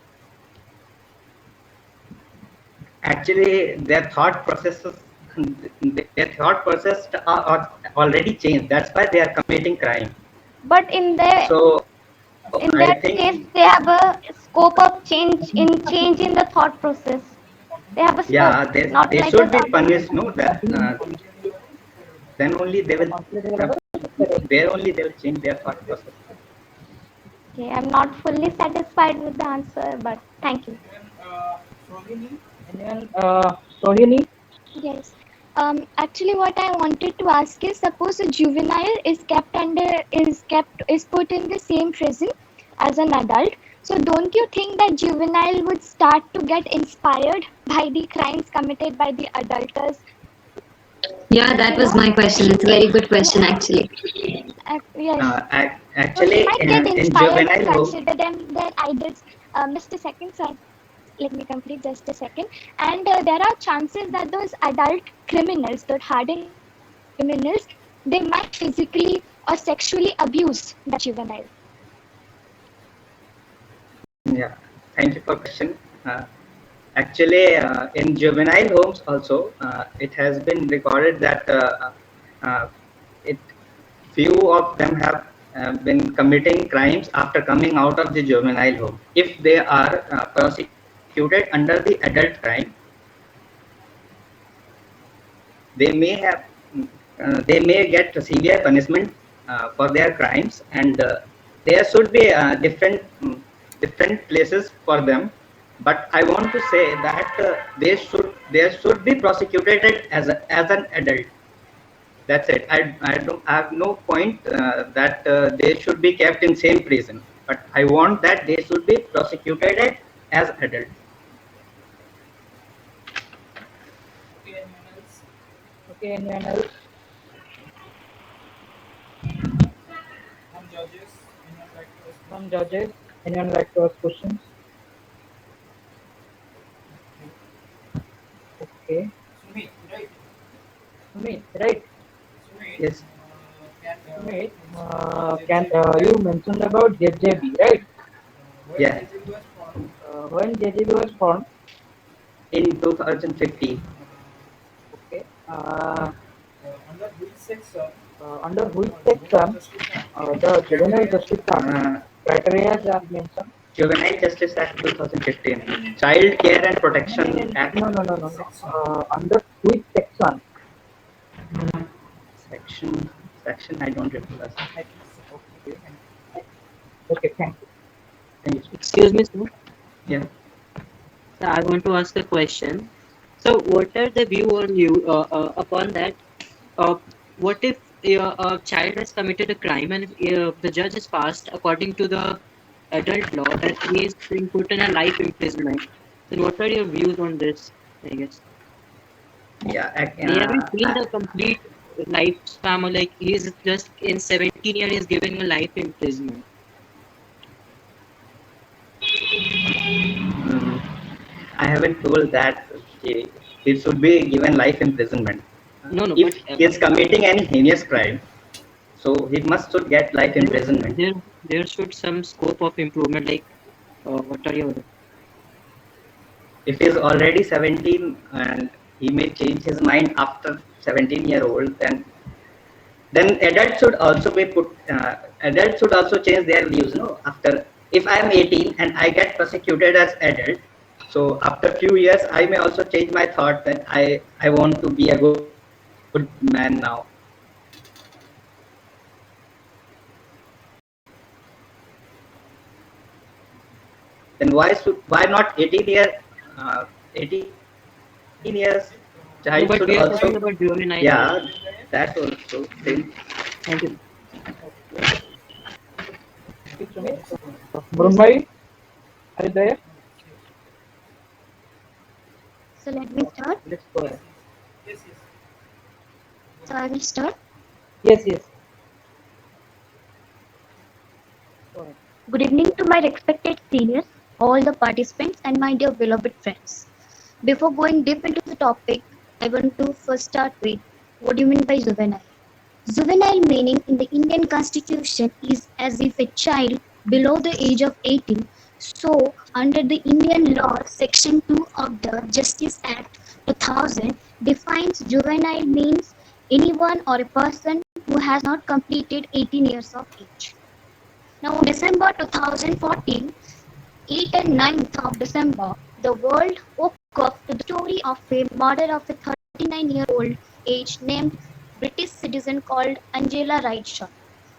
Actually, their thought process are already changed. That's why they are committing crime. But in So I that think, case, they have a scope of change in the thought process. They have a yeah, scope, not they like should be a punished. No, that then only they will. There only they will change their thought process. Okay, I'm not fully satisfied with the answer, but thank you. Sohini? Yes. Actually, what I wanted to ask is, suppose a juvenile is put in the same prison as an adult. So, don't you think that juvenile would start to get inspired by the crimes committed by the adulterers? Yeah, that was my question. It's a very good question, actually. Yes. So Actually, he might get in inspired and juvenile home, consider them their idols. Just a second, sir. Let me complete just a second. And there are chances that those adult criminals, those hardened criminals, they might physically or sexually abuse the juvenile. yeah. Thank you for question. Actually, in juvenile homes also, it has been recorded that it few of them have been committing crimes after coming out of the juvenile home. If they are prosecuted under the adult crime, they may have they may get severe punishment for their crimes, and there should be different places for them. But I want to say that they should be prosecuted as an adult. That's it. I don't I have no point that they should be kept in same prison, but I want that they should be prosecuted as adult. Okay, anyone else? Some judges, anyone like to ask questions? Okay. Sumit, right? Yes. Sumit, can you mentioned about JJB, right? Yeah. When JJB was formed? In 2015. Okay. Under which section the Juvenile Justice Act criteria are mentioned? Juvenile Justice Act 2015, Child Care and Protection Act. No. Under which section? Section I don't remember. Okay, thank you. Thank you. Excuse me, sir. Yeah. So I want to ask a question. So, what are the view on you upon that? What if a child has committed a crime and the judge has passed according to the adult law that he is being put in a life imprisonment? Then, what are your views on this? I guess Yeah. we haven't seen the complete lifespan. Or like he is just in 17 years, he's given a life imprisonment. I haven't told that he should be given life imprisonment. No, If but he is committing any heinous crime, so he must should get life imprisonment. there should some scope of improvement. Like, what are your If he is already 17 and he may change his mind after 17-year-old, then adults should also be put. Adults should also change their views. No, after if I am 18 and I get prosecuted as adult, so after few years I may also change my thought that I want to be a good man now. Then why not 18 years child No, but should we are also, talking about juvenile. yeah, that also same. Thank you. Brunbhai, are you there? So let me start. Let's go ahead. So I will start. Yes. Good evening to my respected seniors, all the participants, and my dear beloved friends. Before going deep into the topic, I want to first start with what do you mean by juvenile? Juvenile meaning in the Indian constitution is as if a child below the age of 18. So, under the Indian law, section 2 of the Justice Act 2000 defines juvenile means anyone or a person who has not completed 18 years of age. Now, December 2014, 8th and 9th of December, the world woke up to the story of a murder of a 39-year-old age named British citizen called Angela Wright-Shaw.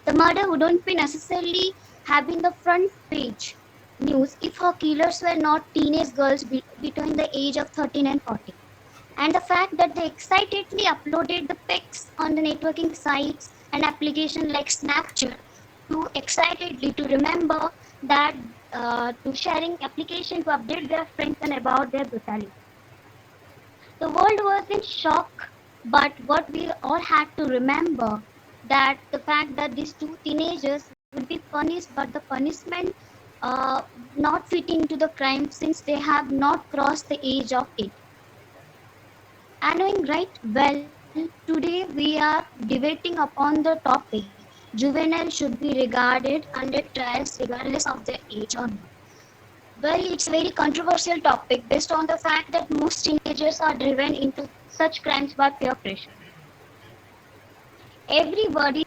The murder wouldn't be necessarily have been the front page news if her killers were not teenage girls between the age of 13 and 14. And the fact that they excitedly uploaded the pics on the networking sites and applications like Snapchat to excitedly to remember that to sharing application to update their friends and about their brutality. The world was in shock, but what we all had to remember that the fact that these two teenagers would be punished, but the punishment not fitting to the crime since they have not crossed the age of 8. And knowing right well, today we are debating upon the topic juvenile should be regarded under trials regardless of their age or not. Well, it's a very controversial topic based on the fact that most teenagers are driven into such crimes by peer pressure. Everybody,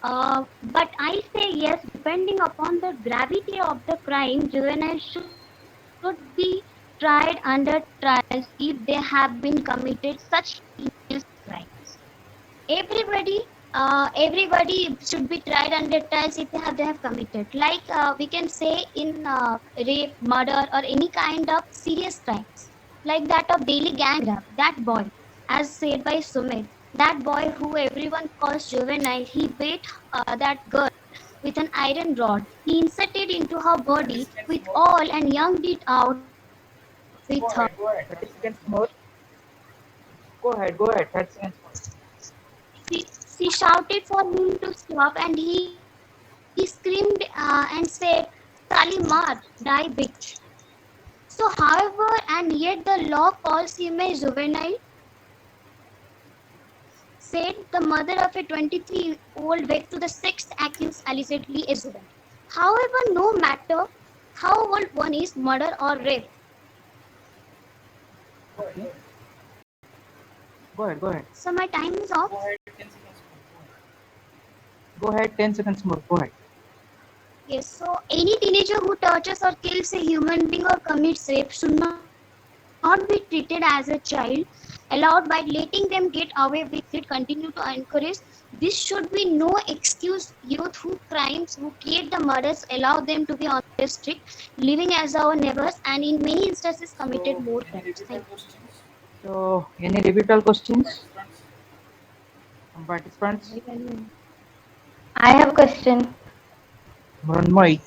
but I say yes, depending upon the gravity of the crime, juveniles should be tried under trials if they have been committed such heinous crimes. Everybody should be tried under trials if they have committed. Like we can say in rape, murder, or any kind of serious crimes, like that of Delhi gang rape. That boy, as said by Sumit, that boy who everyone calls juvenile, he beat that girl with an iron rod. He inserted into her body with oil and yanked it out with her. 30 seconds more. Go ahead. 30 seconds more. She shouted for him to stop, and he screamed and said, "Sali maar, die bitch." So, however, and yet the law calls him a juvenile, said the mother of a 23-year-old wed to the sixth accused allegedly a juvenile. However, no matter how old one is, murder or rape. Go ahead. So my time is off. Go ahead, 10 seconds more. Go ahead. Yes, so any teenager who touches or kills a human being or commits rape should not be treated as a child, allowed by letting them get away with it, continue to encourage. This should be no excuse. Youth who crimes, who create the murders, allow them to be on the street, living as our neighbors, and in many instances committed more crimes. Thank you. So, any rebuttal questions from participants? I have a question. Mrunmoy.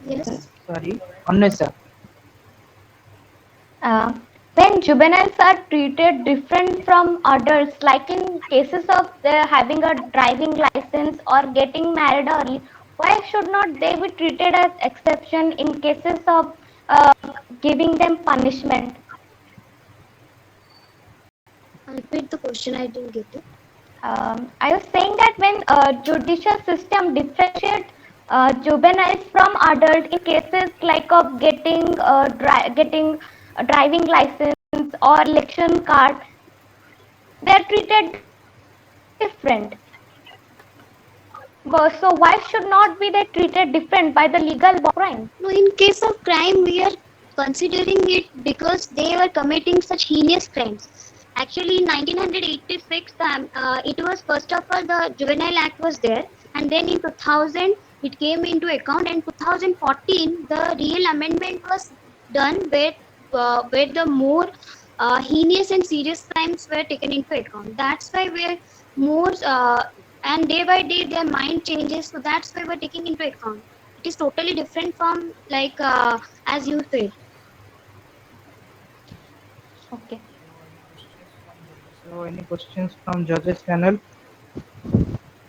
Yes. Sorry, Annesa. When juveniles are treated different from adults, like in cases of having a driving license or getting married early, why should not they be treated as exception in cases of giving them punishment? Repeat the question, I didn't get it. I was saying that when judicial system differentiates juveniles from adults in cases like of getting a driving license or election card, they are treated different. So why should not be they treated different by the legal crime? No, in case of crime, we are considering it because they were committing such heinous crimes. Actually, in 1986, it was first of all the Juvenile Act was there, and then in 2000 it came into account, and 2014 the real amendment was done where the more heinous and serious crimes were taken into account. That's why we're more and day by day their mind changes, so that's why we're taking into account. It is totally different from like as you said. Okay. So, any questions from judges panel?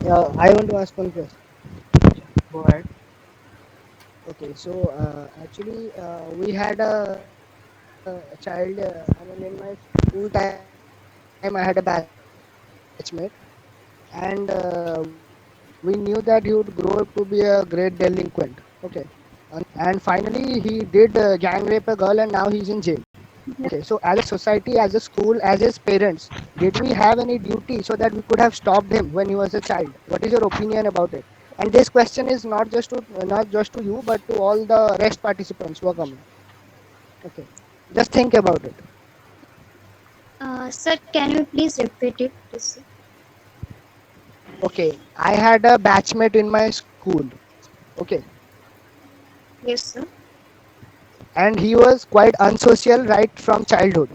Yeah, I want to ask one question. Go ahead. Okay, so actually, we had a child. I mean, in my school time, I had a batchmate, and we knew that he would grow up to be a great delinquent. Okay, and finally he did gang rape a girl, and now he's in jail. Okay, so as a society, as a school, as his parents, did we have any duty so that we could have stopped him when he was a child? What is your opinion about it? And this question is not just to you, but to all the rest participants who are coming. Okay, just think about it. Sir, can you please repeat it? Please? Okay, I had a batchmate in my school. Okay, Yes, sir. and he was quite unsocial right from childhood.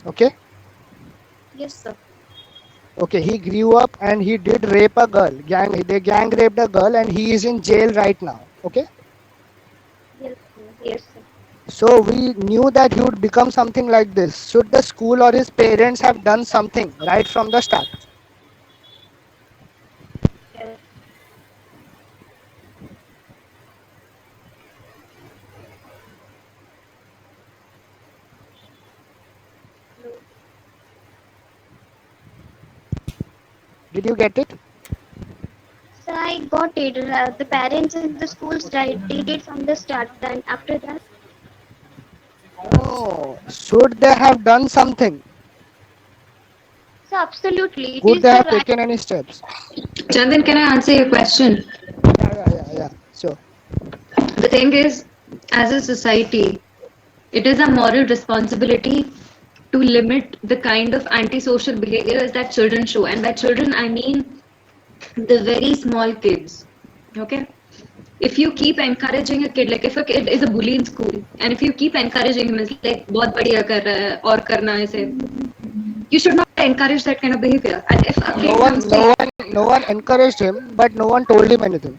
Okay, Yes, sir. okay, he grew up and he did rape a girl. They gang raped a girl, and he is in jail right now. Okay, Yes, sir. Yes, sir. so we knew that he would become something like this. Should the school or his parents have done something right from the start? Yes. Did you get it? So I got it. The parents and the schools did it from the start. Then after that, No. Should they have done something? so absolutely, it Could is they the have right. taken any steps? Chandan, can I answer your question? Yeah. Sure. The thing is, as a society, it is a moral responsibility to limit the kind of antisocial behaviors that children show. And by children, I mean the very small kids. Okay? If you keep encouraging a kid, like if a kid is a bully in school, and if you keep encouraging him, it's like, बहुत बढ़िया कर रहा है, और करना है ऐसे. You should not encourage that kind of behavior. And if a kid comes to you, No one encouraged him, but no one told him anything.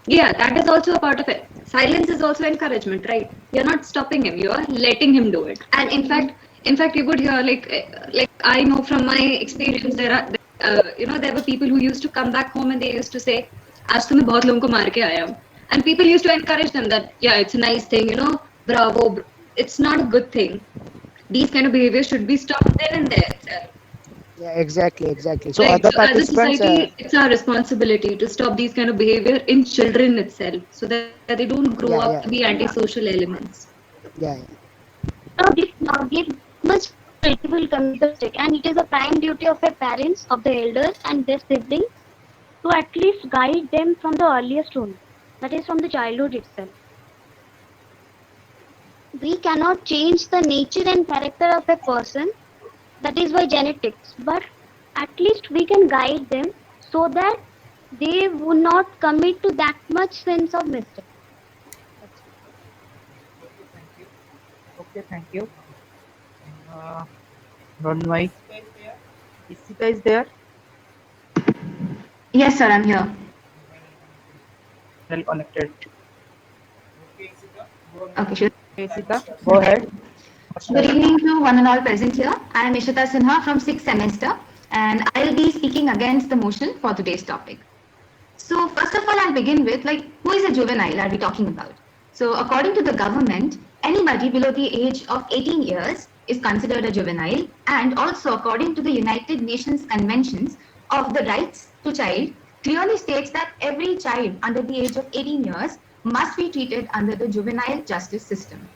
yeah, that is also a part of it. Silence is also encouragement, right? You're not stopping him, you're letting him do it. And in fact, you would hear like I know from my experience, there were people who used to come back home and they used to say, आज तो मैं बहुत लोगों को मार के आया हूँ. And people used to encourage them that, yeah, it's a nice thing, bravo. It's not a good thing. These kind of behaviors should be stopped then and there itself. Yeah, exactly. So Right. other So as a participants, society, it's our responsibility to stop these kind of behavior in children itself, so that they don't grow up to be antisocial elements. yeah. Now give much critical characteristic, and it is a prime duty of the parents, of the elders, and their siblings to at least guide them from the earliest role, that is from the childhood itself. We cannot change the nature and character of a person, that is by genetics, but at least we can guide them so that they would not commit to that much sense of mistake. Okay, thank you. Ranmai, Isika is there? Yes, sir, I'm here. Well connected. Okay, sure. Isika, go ahead. Good evening to one and all present here. I am Ishita Sinha from 6th semester, and I'll be speaking against the motion for today's topic. So first of all, I'll begin with, who is a juvenile are we talking about? So according to the government, anybody below the age of 18 years is considered a juvenile, and also according to the United Nations Conventions of the Rights to Child, clearly states that every child under the age of 18 years must be treated under the juvenile justice system.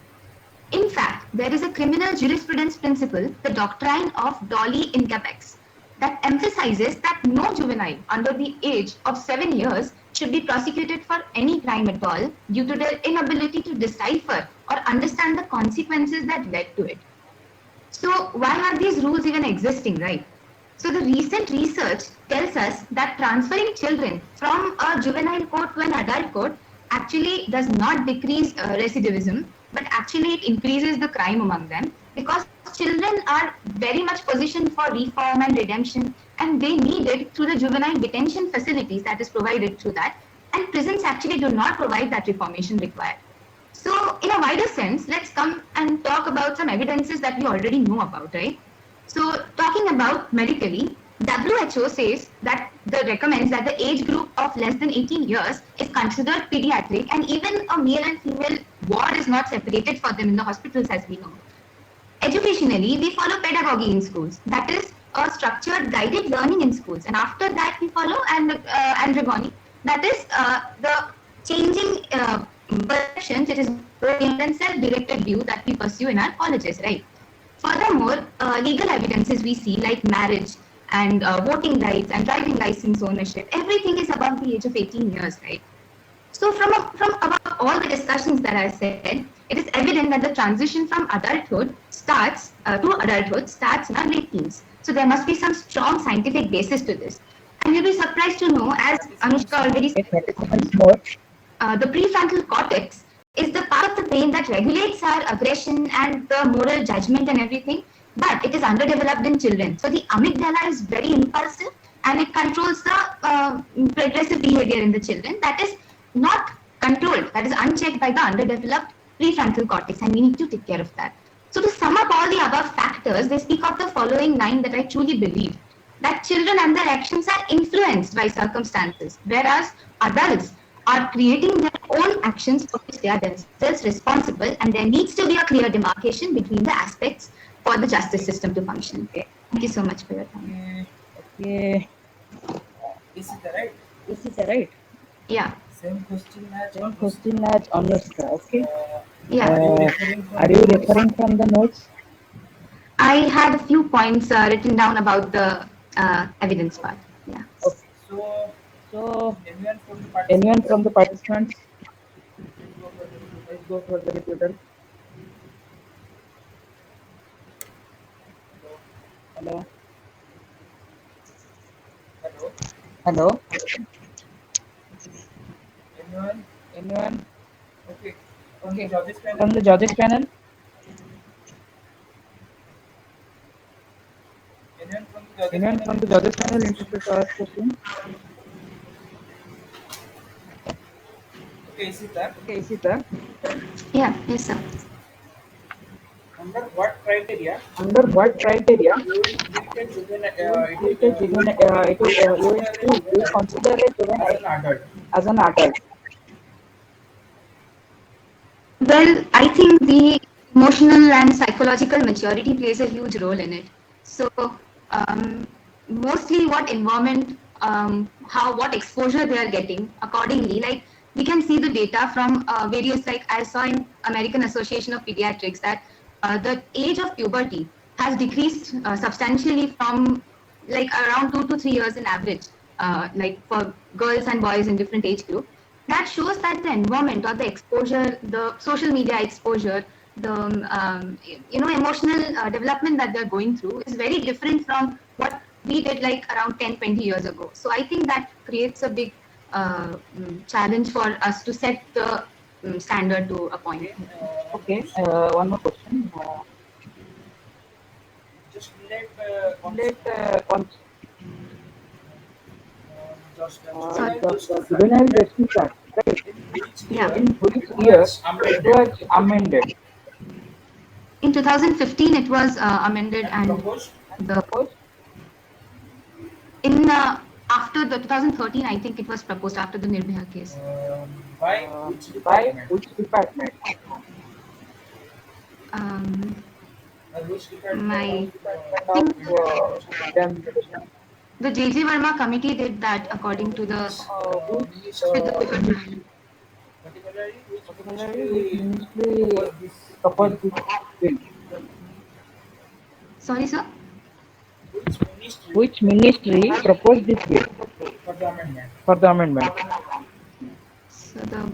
In fact, there is a criminal jurisprudence principle, the doctrine of Dolly in Capex, that emphasizes that no juvenile under the age of 7 years should be prosecuted for any crime at all due to their inability to decipher or understand the consequences that led to it. So why are these rules even existing, right? So the recent research tells us that transferring children from a juvenile court to an adult court actually does not decrease recidivism, but actually it increases the crime among them, because children are very much positioned for reform and redemption, and they need it through the juvenile detention facilities that is provided through that, and prisons actually do not provide that reformation required. So in a wider sense, let's come and talk about some evidences that we already know about, right? So talking about medically, WHO says that recommends that the age group of less than 18 years is considered pediatric, and even a male and female ward is not separated for them in the hospitals, as we know. Educationally, we follow pedagogy in schools. That is a structured guided learning in schools. And after that, we follow andragogy. That is the changing perceptions. It is a self-directed view that we pursue in our colleges, right? Furthermore, legal evidences we see like marriage and voting rights and driving license ownership, everything is above the age of 18 years, right? So from about all the discussions that I said, it is evident that the transition from adulthood starts in our late teens. So there must be some strong scientific basis to this. And you'll be surprised to know, as Anushka already said, the prefrontal cortex is the part of the brain that regulates our aggression and the moral judgment and everything, but it is underdeveloped in children. So the amygdala is very impulsive and it controls the progressive behavior in the children. That is not controlled, that is unchecked by the underdeveloped prefrontal cortex, and we need to take care of that. So to sum up all the above factors, they speak of the following 9 that I truly believe: that children and their actions are influenced by circumstances, whereas adults are creating their own actions for which they are themselves responsible, and there needs to be a clear demarcation between the aspects for the justice system to function. Okay. Thank you so much for your time. Okay. Is it right? Is it right? Yeah. Same question as Anushka. Okay. Yeah. Are you referring from the notes? I had a few points written down about the evidence part. Yeah. Okay. So anyone from the participants? Let's go for the repeater. Hello. Hello. Anyone? Okay. From the judges panel? Anyone from the judges panel interested to ask question? Okay, Isita. Yeah, yes, sir. Under what criteria? You You will consider a juvenile as an adult. Well, I think the emotional and psychological maturity plays a huge role in it. So, mostly what environment, what exposure they are getting accordingly. Like we can see the data from various, like I saw in American Association of Pediatrics that the age of puberty has decreased substantially from like around 2 to 3 years in average, like for girls and boys in different age group. That shows that the environment or the exposure, the social media exposure, the emotional development that they're going through is very different from what we did like around 10, 20 years ago. So I think that creates a big challenge for us to set the standard to a point. Okay, one more question. Just Juvenile Justice Act, right? Yeah. In which year it was amended? In 2015, it was amended, and in after the 2013, I think it was proposed after the Nirbhaya case. By which department? My the J.J. Verma committee did that according to the Sorry, sir. Which ministry proposed this bill for the amendment? So the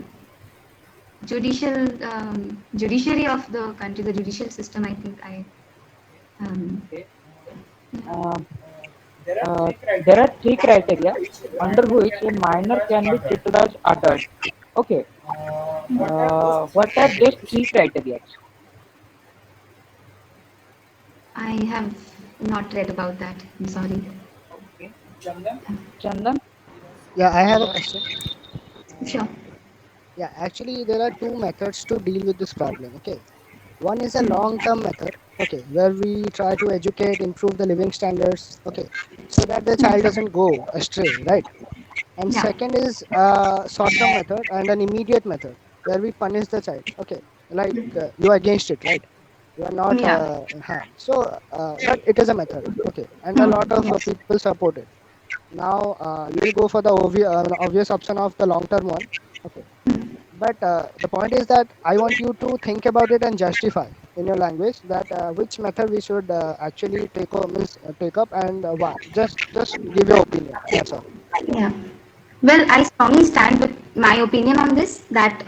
judiciary of the country, the judicial system, I think there are three criteria under which a minor can be treated as adult. Okay. What are those three criteria? I have not read about that. I'm sorry. Okay. Chandan? Yeah, I have a question. Sure. Yeah, actually, there are two methods to deal with this problem. Okay. One is a long-term method, okay, where we try to educate, improve the living standards, okay, so that the child doesn't go astray, right? And Yeah. second is a short-term method and an immediate method where we punish the child, okay, like you are against it, right? You are not, Yeah. but it is a method, okay, and a lot of Yes. people support it. Now you will go for the obvious option of the long-term one, okay. But the point is that I want you to think about it and justify in your language that which method we should actually take up and why. Just give your opinion. That's all. Yeah. Well, I strongly stand with my opinion on this that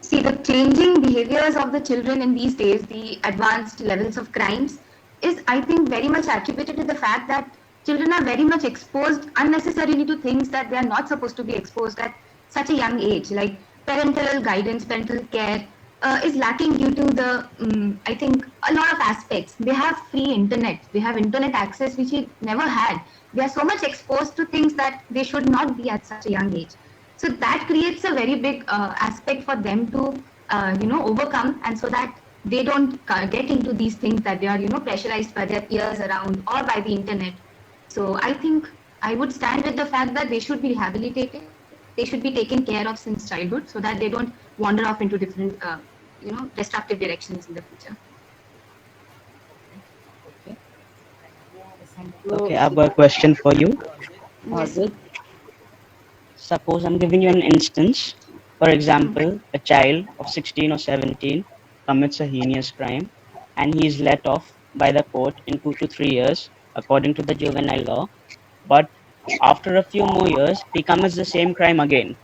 see the changing behaviors of the children in these days, the advanced levels of crimes, is I think very much attributed to the fact that children are very much exposed unnecessarily to things that they are not supposed to be exposed at such a young age. Like parental guidance, parental care is lacking due to the I think a lot of aspects. They have free internet, they have internet access which we never had. They are so much exposed to things that they should not be at such a young age. So that creates a very big aspect for them to overcome, and so that they don't get into these things that they are pressurized by their peers around or by the internet. So I think I would stand with the fact that they should be rehabilitated. They should be taken care of since childhood, so that they don't wander off into different destructive directions in the future. Okay, I've got a question for you. Yes. Suppose I'm giving you an instance. For example, a child of 16 or 17 commits a heinous crime and he is let off by the court in 2 to 3 years according to the juvenile law. But after a few more years, he commits the same crime again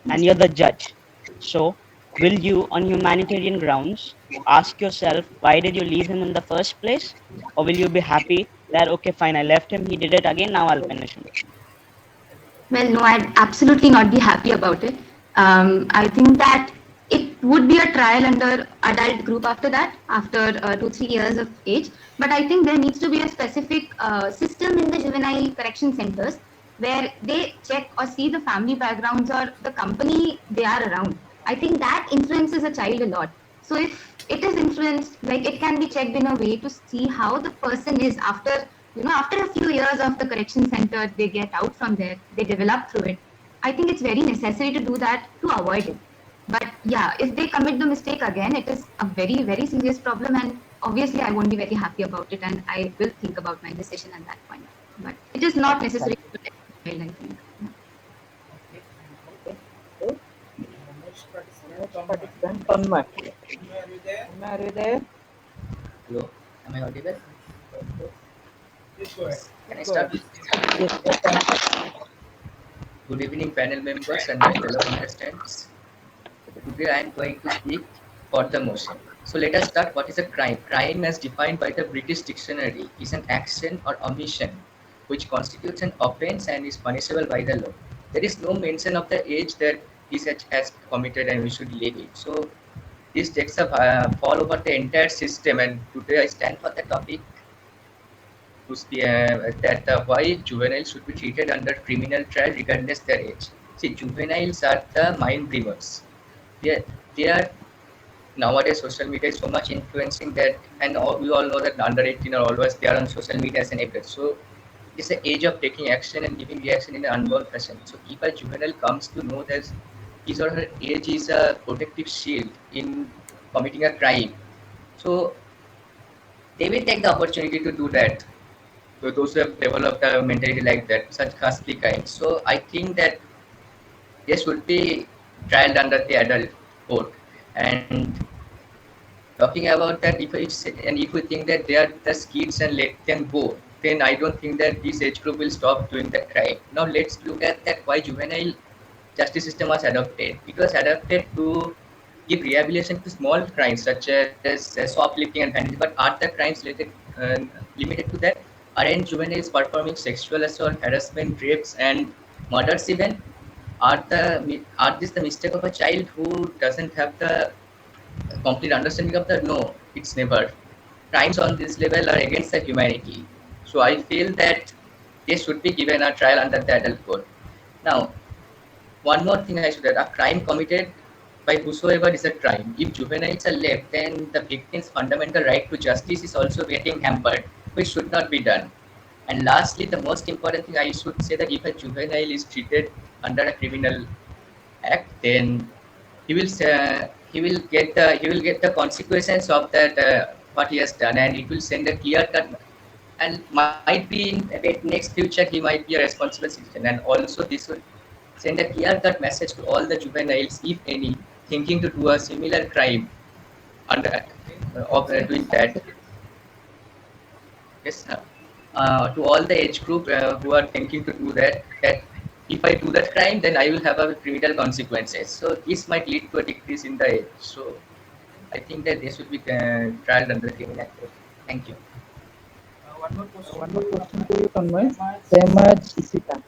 and you're the judge. So, will you, on humanitarian grounds, ask yourself why did you leave him in the first place? Or will you be happy that, okay, fine, I left him, he did it again, now I'll punish him? Well, no, I'd absolutely not be happy about it. I think that it would be a trial under adult group after that, after 2-3 years of age. But I think there needs to be a specific system in the juvenile correction centers where they check or see the family backgrounds or the company they are around. I think that influences a child a lot. So if it is influenced, like it can be checked in a way to see how the person is after after a few years of the correction center, they get out from there, they develop through it. I think it's very necessary to do that to avoid it. But yeah, if they commit the mistake again, it is a very, very serious problem. And obviously, I won't be very happy about it. And I will think about my decision at that point. But it is not necessary to protect the child, I think. Tanmay, are you there? Hello, am I audible? Can I Go start? Good evening, panel members and my fellow contestants. Today I am going to speak for the motion. So let us start. What is a crime? Crime, as defined by the British dictionary, is an action or omission which constitutes an offence and is punishable by the law. There is no mention of the age that this has committed and we should leave it. So this takes a fall over the entire system, and today I stand for the topic to speak why juveniles should be treated under criminal trial regardless their age. See, juveniles are the mind dreamers. They are nowadays social media is so much influencing that, and we all know that under 18 are always there on social media as an average. So it's the age of taking action and giving reaction in an unborn fashion. So if a juvenile comes to know that his or her age is a protective shield in committing a crime, so they will take the opportunity to do that. So those who have developed a mentality like that, such ghastly crimes. So I think that they should be trialed under the adult code. And talking about that, if we think that they are just kids and let them go, then I don't think that this age group will stop doing that crime. Now let's look at that why juvenile justice system was adopted. It was adopted to give rehabilitation to small crimes such as shoplifting and vandalism. But are the crimes limited to that? Aren't juveniles performing sexual assault, harassment, rapes, and murders even? Are this the mistake of a child who doesn't have the complete understanding of the? No, it's never. Crimes on this level are against the humanity. So I feel that they should be given a trial under the adult code. Now, one more thing I should add: a crime committed by whosoever is a crime. If juveniles are left, then the victim's fundamental right to justice is also getting hampered, which should not be done. And lastly, the most important thing I should say that if a juvenile is treated under a criminal act, then he will get the consequences of that what he has done, and it will send a clear cut, and might be in the next future he might be a responsible citizen, and also this will send a clear cut message to all the juveniles, if any, thinking to do a similar crime under of doing that. Yes, to all the age group who are thinking to do that, that if I do that crime, then I will have a criminal consequences. So this might lead to a decrease in the age. So I think that they should be tried under the Criminal Act. Thank you. One more question. One more question to you, Tanmay. Same as Isita.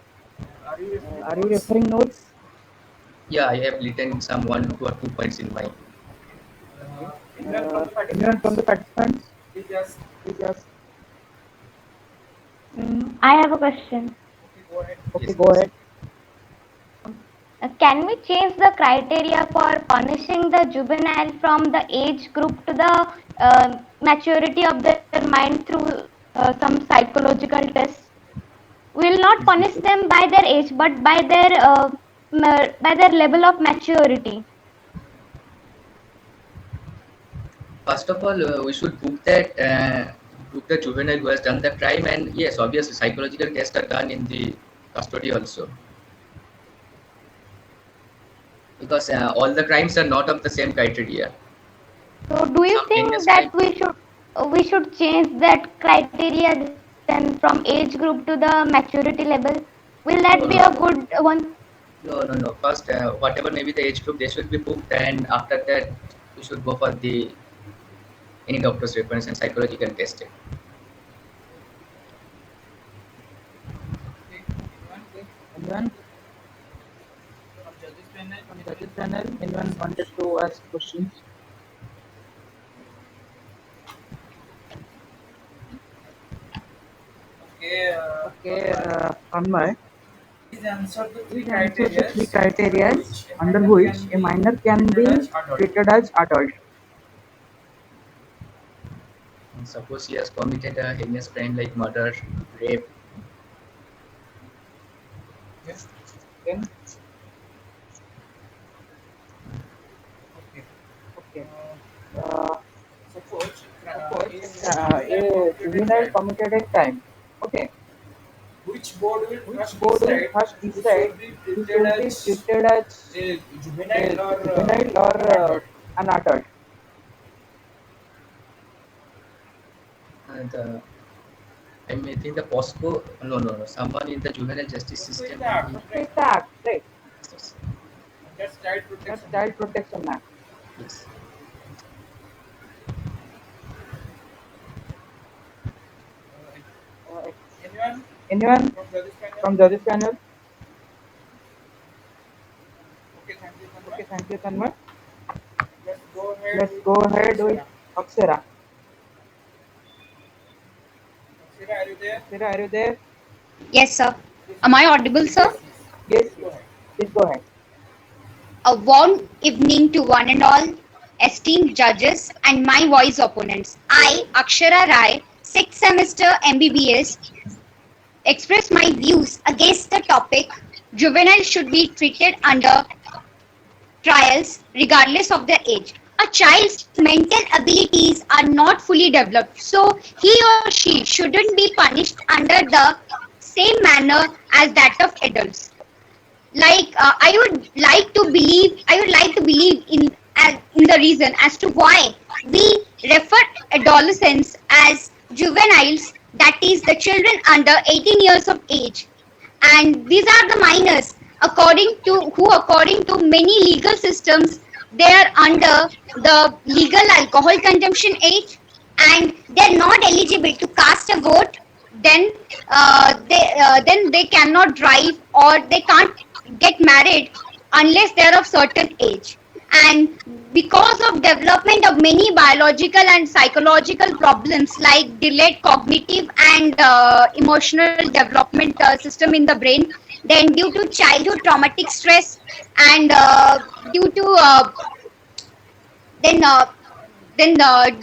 Are you referring notes? Yeah, I have written some 1 or 2 points in my. Anyone from the participants? Yes. I have a question. Okay, go ahead. Can we change the criteria for punishing the juvenile from the age group to the maturity of their mind through some psychological tests? We will not punish them by their age, but by their level of maturity. First of all, we should book the juvenile who has done the crime, and yes, obviously psychological tests are done in the custody also, because all the crimes are not of the same criteria. So, do you think that we should change that criteria then from age group to the maturity level? Will that be a good one? No. First, whatever may be the age group, they should be booked, and after that, we should go for any doctor's reference and psychological testing. Anyone? From judges panel, anyone wanted to ask questions? Okay, Tanmay. Please answer the three criteria under which a minor can be treated as adult. And suppose he has committed a heinous crime like murder, rape. Yes. Then. Okay. Suppose a juvenile committed a crime. Okay. Which board will first decide he should be treated as a juvenile or an adult? And I may think the POSCO, no, someone in the juvenile justice system. It's the act, right? That's Child Protection. That's Child Protection Act. Yes. Anyone from judges panel? Okay, thank you, Tanmay. Let's go ahead with Akshara. Akshara, are you there? Yes, sir. Am I audible, sir? Yes, go ahead. Please go ahead. A warm evening to one and all, esteemed judges and my voice opponents. I, Akshara Rai, 6th semester MBBS, express my views against the topic juvenile should be treated under trials regardless of their age. A child's mental abilities are not fully developed, so he or she shouldn't be punished under the same manner as that of adults. I would like to believe in the reason as to why we refer adolescents as juveniles, that is the children under 18 years of age, and these are the minors according to many legal systems they are under the legal alcohol consumption age, and they are not eligible to cast a vote. Then they cannot drive or they can't get married unless they are of certain age. And because of development of many biological and psychological problems like delayed cognitive and emotional development system in the brain, then due to childhood traumatic stress, and due to then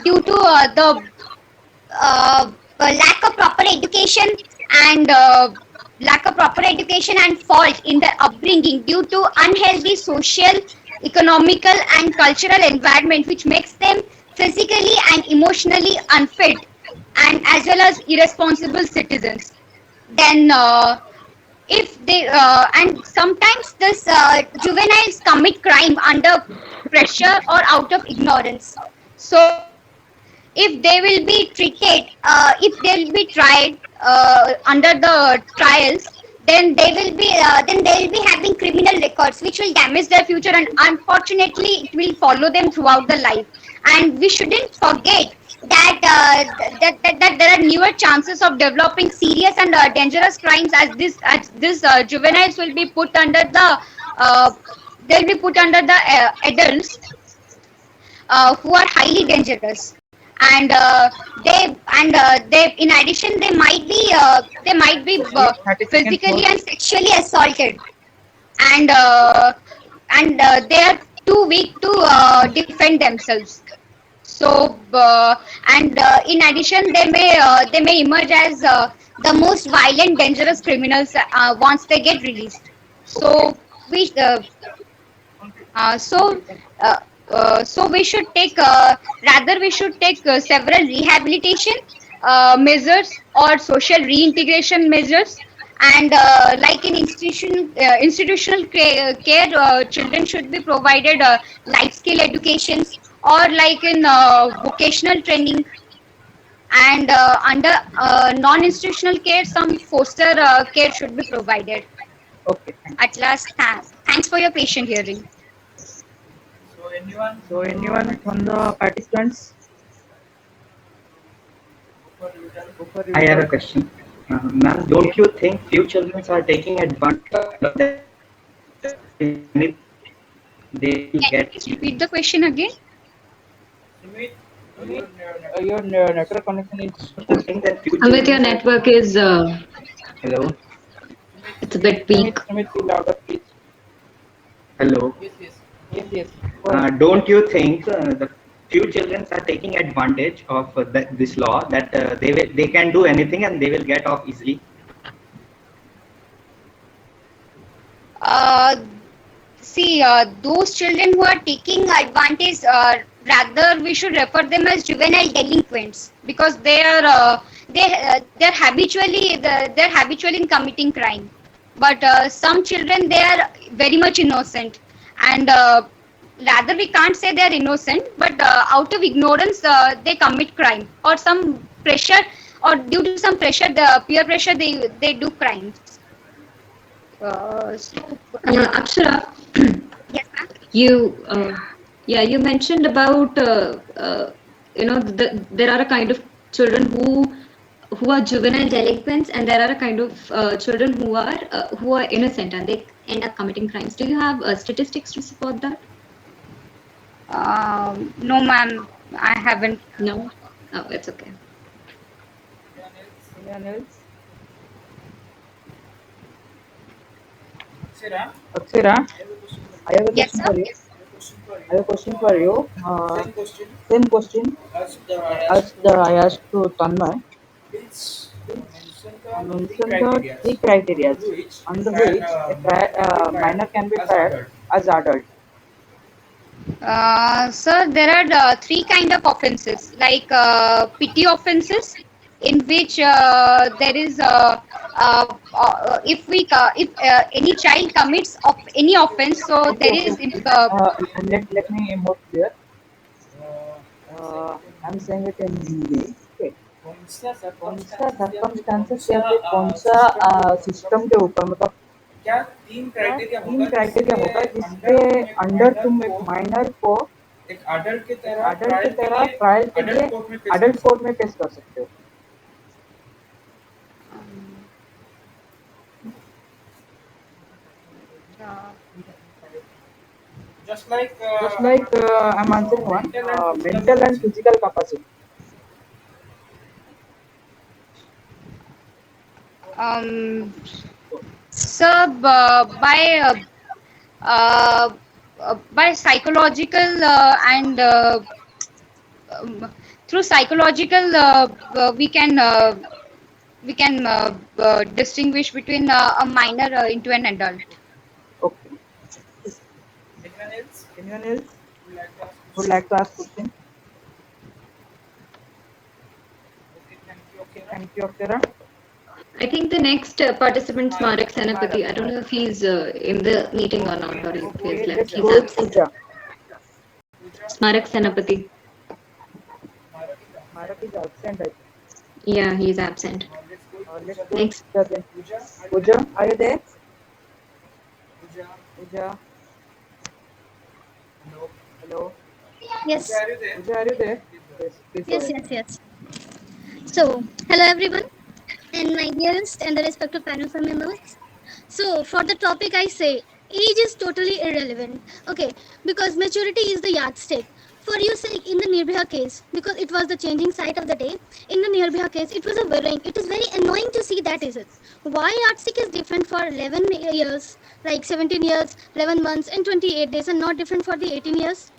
due to lack of proper education, and fault in their upbringing due to unhealthy social, economical and cultural environment, which makes them physically and emotionally unfit, and as well as irresponsible citizens. Then if they and sometimes this juveniles commit crime under pressure or out of ignorance. So if they will be treated, if they will be tried under the trials, then they will be having criminal records which will damage their future, and unfortunately it will follow them throughout the life. And we shouldn't forget that that there are newer chances of developing serious and dangerous crimes, as this juveniles will be put under the they'll be put under the adults who are highly dangerous. And they in addition they might be 30 seconds physically more. and sexually assaulted, and they are too weak to defend themselves. So and in addition they may emerge as the most violent dangerous criminals once they get released. So we uh, so uh, so we should take several rehabilitation measures or social reintegration measures. And like in institutional care, children should be provided life skill educations, or like in vocational training. And under non-institutional care, some foster care should be provided. Okay. At last, thanks for your patient hearing. So anyone from the participants? I have a question. Ma'am, don't you think few children are taking advantage of that? They Can you get please repeat the question again? Your network connection is. Amit, your network is Hello. it's a bit weak. Louder, please. Hello. Yes. Don't you think the few children are taking advantage of this law, that they can do anything and they will get off easily? Those children who are taking advantage, rather we should refer them as juvenile delinquents, because they're habitually in committing crime. But some children, they are very much innocent, and rather we can't say they are innocent, but out of ignorance they commit crime, or some pressure, or due to some pressure, the peer pressure, they do crimes. Akshara, Yes, ma'am. you mentioned about there are a kind of children who are juvenile delinquents, and there are a kind of children who are innocent and they end up committing crimes. Do you have statistics to support that? No, ma'am, I haven't. No. Oh, it's okay. Anyone else? Aksira, I have a Yes, question sir. for you. I have a question for you. Same question as I asked to Tanmay. Mention the three criteria under which a minor can be tried as adult. Sir, there are three kind of offenses, like petty offenses, in which there is if any child commits of any offense, so there is Let me more clear. I'm saying it in Hindi. Okay. कौन सा circumstances या फिर कौन सा system के ऊपर, मतलब क्या तीन क्राइटेरिया होगा जिसके अंडर तुम एक माइनर को एक अडल्ट की तरह ट्रायल के लिए अडल्ट कोर्ट में पेश कर सकते हो? just like I'm answering one, mental and physical capacity. Sir, by psychological and through psychological we can distinguish between a minor into an adult. Okay. Anyone else would like to ask question? Okay, thank you, Aksara. I think the next participant, Smarak Senapati. I don't know if he's in the meeting or not, or if he's left. He's absent. Smarak Senapati. Marak is absent, I think. Yeah, he's absent. Let's go Next. Pooja, are you there? Pooja. Hello. Yes. Pooja, are you there? Yes, please go Yes, ahead. yes, yes. So, hello everyone, and my dearest and the respected panel members. So, for the topic, I say age is totally irrelevant. Okay, because maturity is the yardstick. For you, say in the Nirbhaya case, because it was the changing side of the day. In the Nirbhaya case, it was a worrying. It is very annoying to see that is it. Why yardstick is different for 11 years, like 17 years, 11 months, and 28 days, and not different for the 18 years?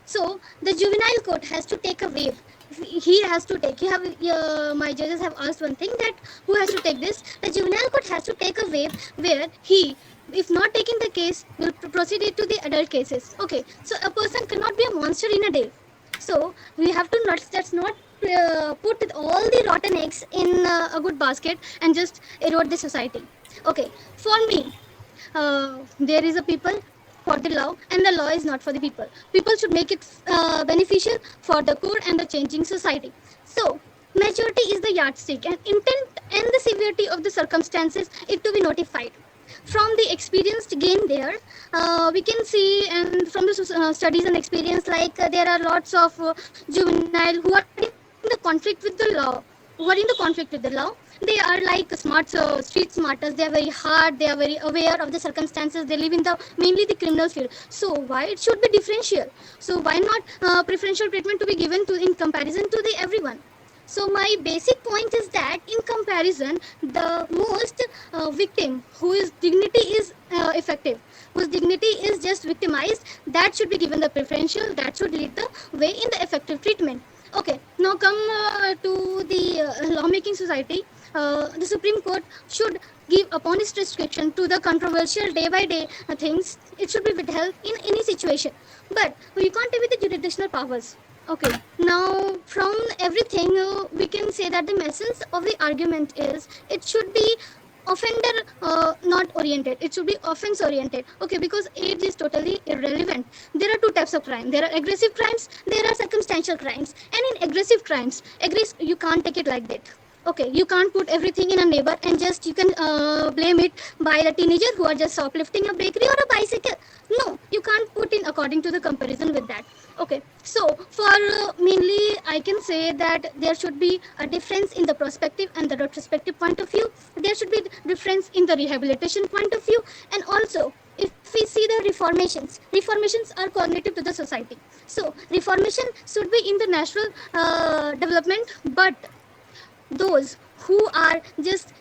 So the juvenile court has to take a wave. He has to take. You have my judges have asked one thing, that who has to take this? The juvenile court has to take a wave where he, if not taking the case, will proceed it to the adult cases. Okay, so a person cannot be a monster in a day. So we have to not, that's not put all the rotten eggs in a good basket and just erode the society. Okay, for me, there is a people for the law, and the law is not for the people. People should make it beneficial for the poor and the changing society. So maturity is the yardstick, and intent and the severity of the circumstances it to be notified. From the experience gained there, we can see, and from the studies and experience, like there are lots of juvenile who are in the conflict with the law, they are like smart, street smarters. They are very hard, they are very aware of the circumstances, they live in the mainly the criminal field. So why it should be differential? So why not preferential treatment to be given to in comparison to the everyone? So my basic point is that in comparison, the most victim whose dignity is effective, whose dignity is just victimized, that should be given the preferential, that should lead the way in the effective treatment. Okay, now come to the lawmaking society. The Supreme Court should give upon its restriction to the controversial day by day things. It should be withheld in any situation. But we can't with the jurisdictional powers. Okay, now from everything we can say that the essence of the argument is it should be offender not oriented, it should be offense oriented. Okay, because age is totally irrelevant. There are two types of crime. There are aggressive crimes, there are circumstantial crimes. And in aggressive crimes, you can't take it like that. Okay, you can't put everything in a neighbor and just you can blame it by the teenager who are just shoplifting a bakery or a bicycle. No, you can't put in according to the comparison with that. Okay, so for mainly I can say that there should be a difference in the prospective and the retrospective point of view. There should be difference in the rehabilitation point of view. And also, if we see the reformations are cognitive to the society. So reformation should be in the natural development, but those who are just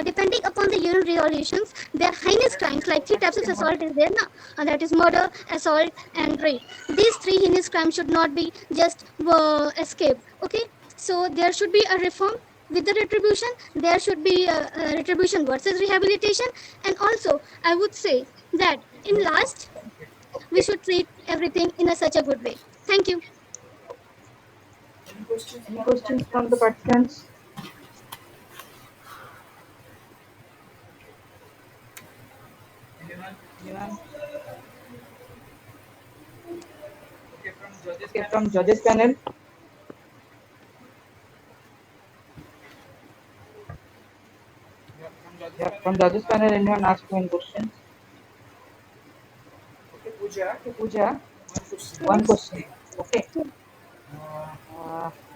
depending upon the UN resolutions, their heinous crimes, like 3 types of assault is there now, and that is murder, assault, and rape. These 3 heinous crimes should not be just escaped. Okay, so there should be a reform with the retribution. There should be retribution versus rehabilitation, and also I would say that in last, we should treat everything in such a good way. Thank you. Any questions from the participants? Anyone? Okay, from judges panel. Yeah, from judges panel, anyone ask any questions? Okay, Pooja, one question. Okay.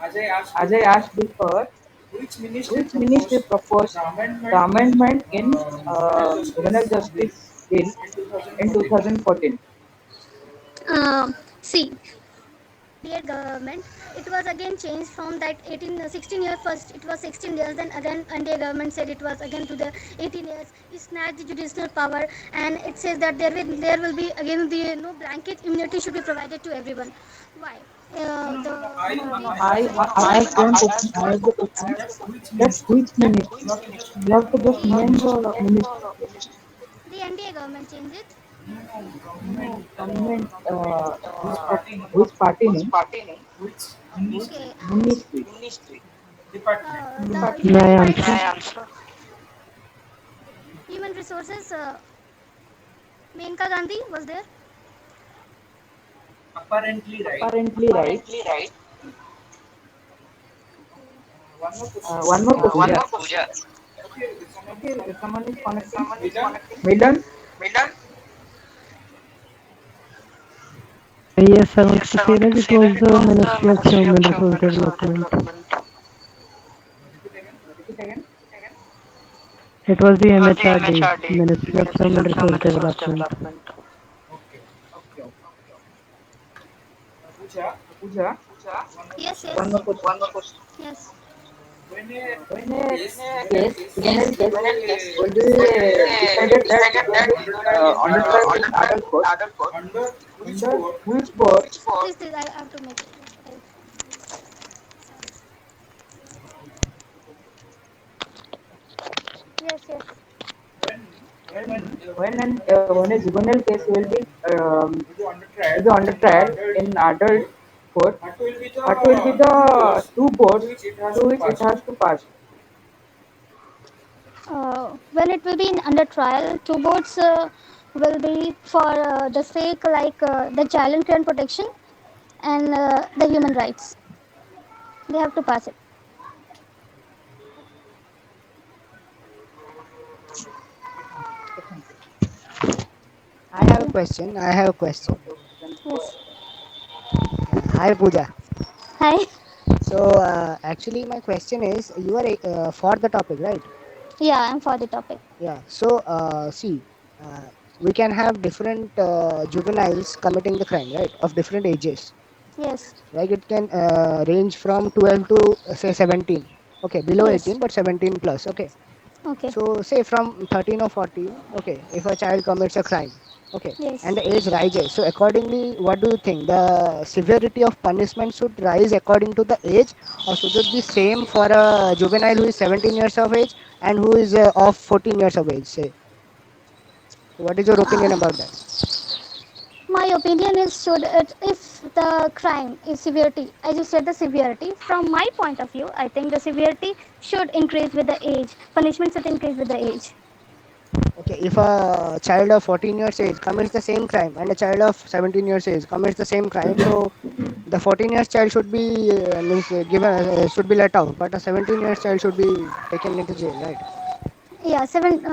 Ajay asked before, which ministry proposed the amendment in Juvenile Justice Bill in 2014? See, 98 government, it was again changed from that 16 years. First it was 16 years, then again NDA government said it was again to the 18 years. It snatched the judicial power, and it says that there will be again the no blanket immunity should be provided to everyone. Why? I have one question. I have the question. That which ministry? You have to just name the ministry. The NDA government changed it. No, government. Which party name? Okay. Ministry. The May I human answer? rights, human resources. Menka Gandhi was there. Apparently right. Apparently right. One more question. One more question. Okay, someone is connecting. Milan. Yes, I want to say that it was the Ministry of Human Resource Development. It was the MHRD, Ministry of Human Resource Development. Pooja. Yes, One yes. more question. Yes. When When a a case, juvenile case will be decided that it will be under trial in adult court, under which under court which board? Please, I have to make it. Yes, yes. When a juvenile case will be is under trial in adult court, what will be what will be the two boards through which it it has to pass? When it will be in under trial, two boards will be for the sake like the child and parent protection and the human rights. They have to pass it. I have a question. Yes. Hi, Pooja. Hi. So, actually, my question is, you are for the topic, right? Yeah, I'm for the topic. Yeah. So, see, uh, we can have different juveniles committing the crime, right? Of different ages. Yes. Like it can range from 12 to say 17. Okay, below Yes. 18, but 17 plus. Okay. Okay. So, say from 13 or 14. Okay, if a child commits a crime. Okay, and Yes. the age rises. So, accordingly, what do you think? The severity of punishment should rise according to the age, or should it be same for a juvenile who is 17 years of age and who is of 14 years of age? Say, what is your opinion about that? My opinion is should it, if the crime is severity, as you said, the severity. From my point of view, I think the severity should increase with the age. Punishment should increase with the age. Okay, if a child of 14 years age commits the same crime and a child of 17 years age commits the same crime, so the 14 years child should be means given should be let out, but a 17 years child should be taken into jail, right? Yeah, seven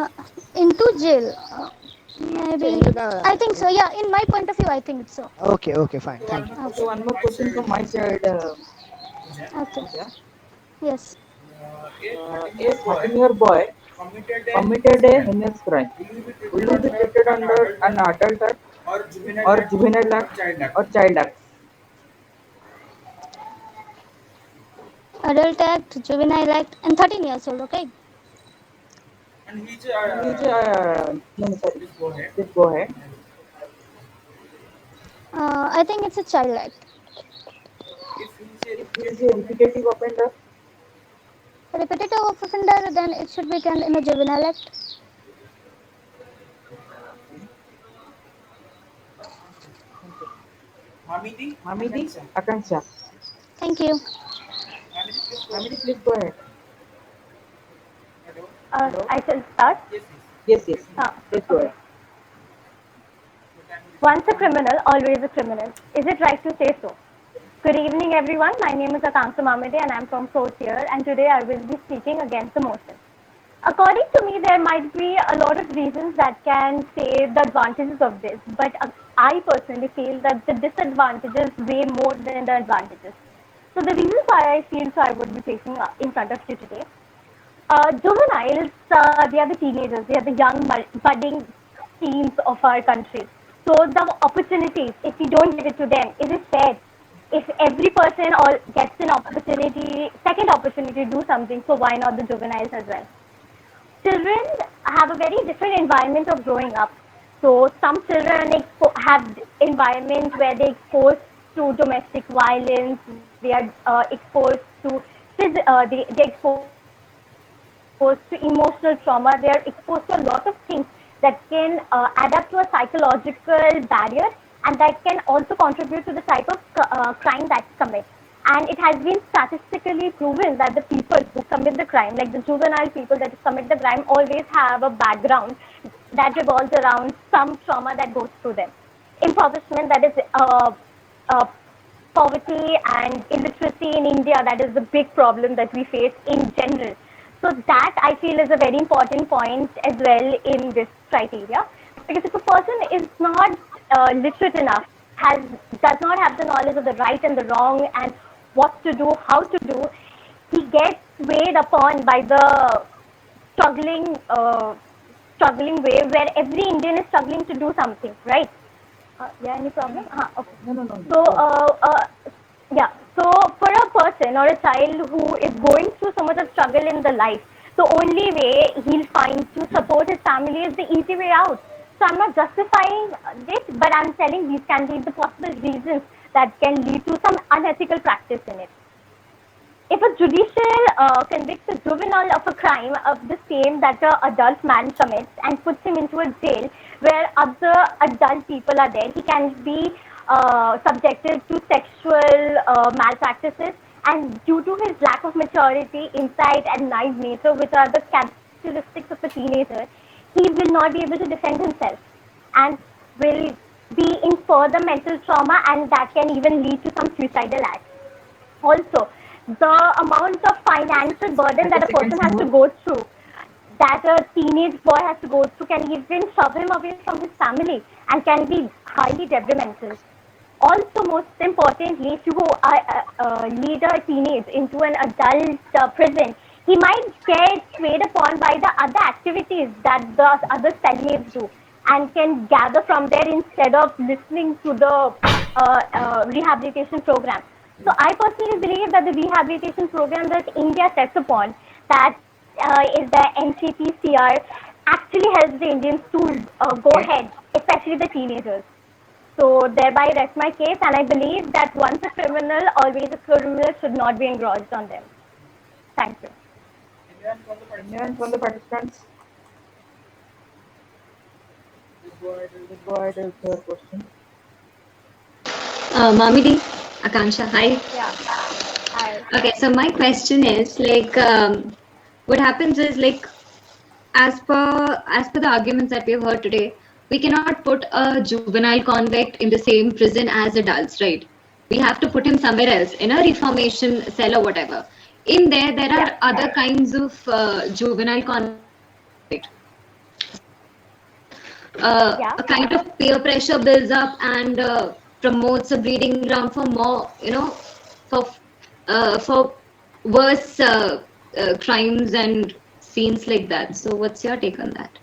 into jail. Say Maybe into I think the so. Yeah, in my point of view, I think it's so. okay, fine, thank you. So one more question from my side. Okay. Pooja. Yes. A 13-year boy committed a heinous crime. Will he be treated under an adult act or juvenile or act juvenile or act child act. or child act? Adult Act, Juvenile Act, and 13 years old. Okay. And he's No, sorry. please go ahead. Please go ahead. I think it's a child act. If he's If he is a repetitive offender, Repetitive offender, then it should be done in a juvenile act. Hamidi, Hamidi, Akansha. Thank you. Hamidi, please go ahead. I shall start. Yes. Please go Okay. ahead. Once a criminal, always a criminal. Is it right to say so? Good evening, everyone. My name is Akanksha Mamede and I'm from Fourth Year, and today I will be speaking against the motion. According to me, there might be a lot of reasons that can say the advantages of this, but I personally feel that the disadvantages weigh more than the advantages. So the reasons why I feel so I would be facing in front of you today. Juveniles, they are the teenagers, they are the young budding teens of our country. So the opportunities, if we don't give it to them, is it fair? if every person all gets an opportunity, second opportunity to do something, so why not the juveniles as well? Children have a very different environment of growing up. So some children have environments where they're exposed to domestic violence, they are exposed to they're exposed to emotional trauma, they are exposed to a lot of things that can add up to a psychological barrier, and that can also contribute to the type of crime that's committed. And it has been statistically proven that the people who commit the crime, like the juvenile people that commit the crime, always have a background that revolves around some trauma that goes through them. Impoverishment, that is uh, poverty and illiteracy in India, that is the big problem that we face in general. So that I feel is a very important point as well in this criteria. Because if a person is not literate enough, does not have the knowledge of the right and the wrong and what to do, how to do, he gets weighed upon by the struggling way where every Indian is struggling to do something, right? Yeah, any problem? Okay. No. So, yeah. So, for a person or a child who is going through so much of struggle in the life, the only way he'll find to support his family is the easy way out. So, I'm not justifying this, but I'm telling these can be the possible reasons that can lead to some unethical practice in it. If a judicial convicts a juvenile of a crime of the same that an adult man commits and puts him into a jail where other adult people are there, he can be subjected to sexual malpractices, and due to his lack of maturity, insight and naive nature, which are the characteristics of a teenager, he will not be able to defend himself and will be in further mental trauma, and that can even lead to some suicidal acts. Also, the amount of financial burden that a person has to go through, that a teenage boy has to go through, can even shove him away from his family and can be highly detrimental. Also, most importantly, if you lead a teenage into an adult prison, he might get swayed upon by the other activities that the other cellmates do and can gather from there instead of listening to the rehabilitation program. So I personally believe that the rehabilitation program that India sets upon, that is the NCPCR, actually helps the Indians to go ahead, especially the teenagers. So thereby rest my case, and I believe that once a criminal, always a criminal should not be engrossed on them. Thank you. Anyone from the participants? Go ahead with your question. Mamidi, Akansha, hi. Yeah. Hi. Okay, so my question is like, what happens is like, as per the arguments that we've heard today, we cannot put a juvenile convict in the same prison as adults, right? We have to put him somewhere else, in a reformation cell or whatever. In there are other kinds of juvenile convict. A kind of peer pressure builds up and promotes a breeding ground for more, for worse crimes and scenes like that. So, what's your take on that?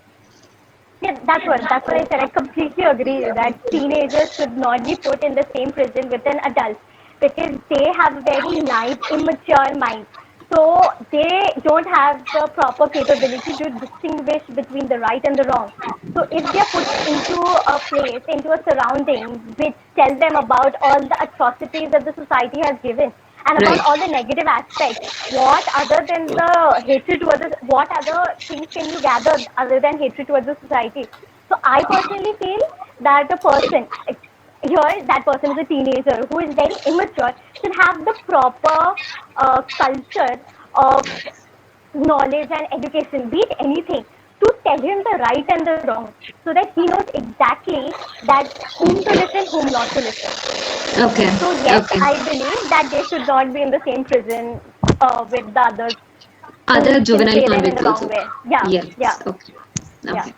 Yeah, that's what I said. I completely agree that teenagers should not be put in the same prison with an adult because they have a very naive, immature mind. So they don't have the proper capability to distinguish between the right and the wrong. So if they are put into a place, into a surrounding which tell them about all the atrocities that the society has given and about all the negative aspects, what other than the hatred towards what other things can you gather other than hatred towards the society? So I personally feel that a person here, that person is a teenager who is very immature, should have the proper culture of knowledge and education, be it anything, to tell him the right and the wrong, so that he knows exactly that whom to listen, whom not to listen. Okay. So yes, I believe that they should not be in the same prison with the others. Other juvenile convicts also. Way. Yeah. Yes. Yeah. Okay. Yeah.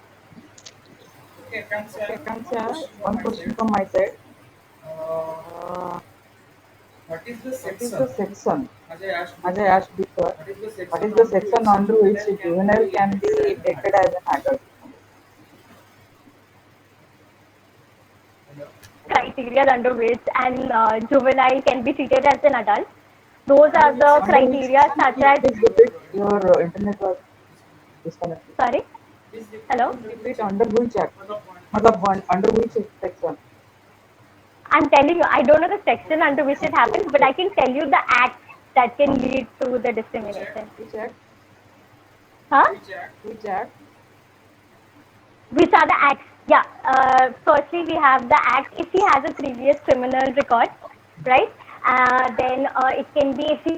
Okay, One question from my side. What is the section? As I asked before, what is the section under which a juvenile can be treated as an adult? criteria under which an juvenile can be treated as an adult. Those are the criteria such as. Please repeat, your internet was disconnected. Sorry? Hello? Repeat under which act? Under which section? I'm telling you, I don't know the section under which it happens, but I can tell you the acts that can lead to the discrimination. Which act? Huh? Which act? Which are the acts? Yeah. Firstly, we have the act if he has a previous criminal record, right? Then it can be if he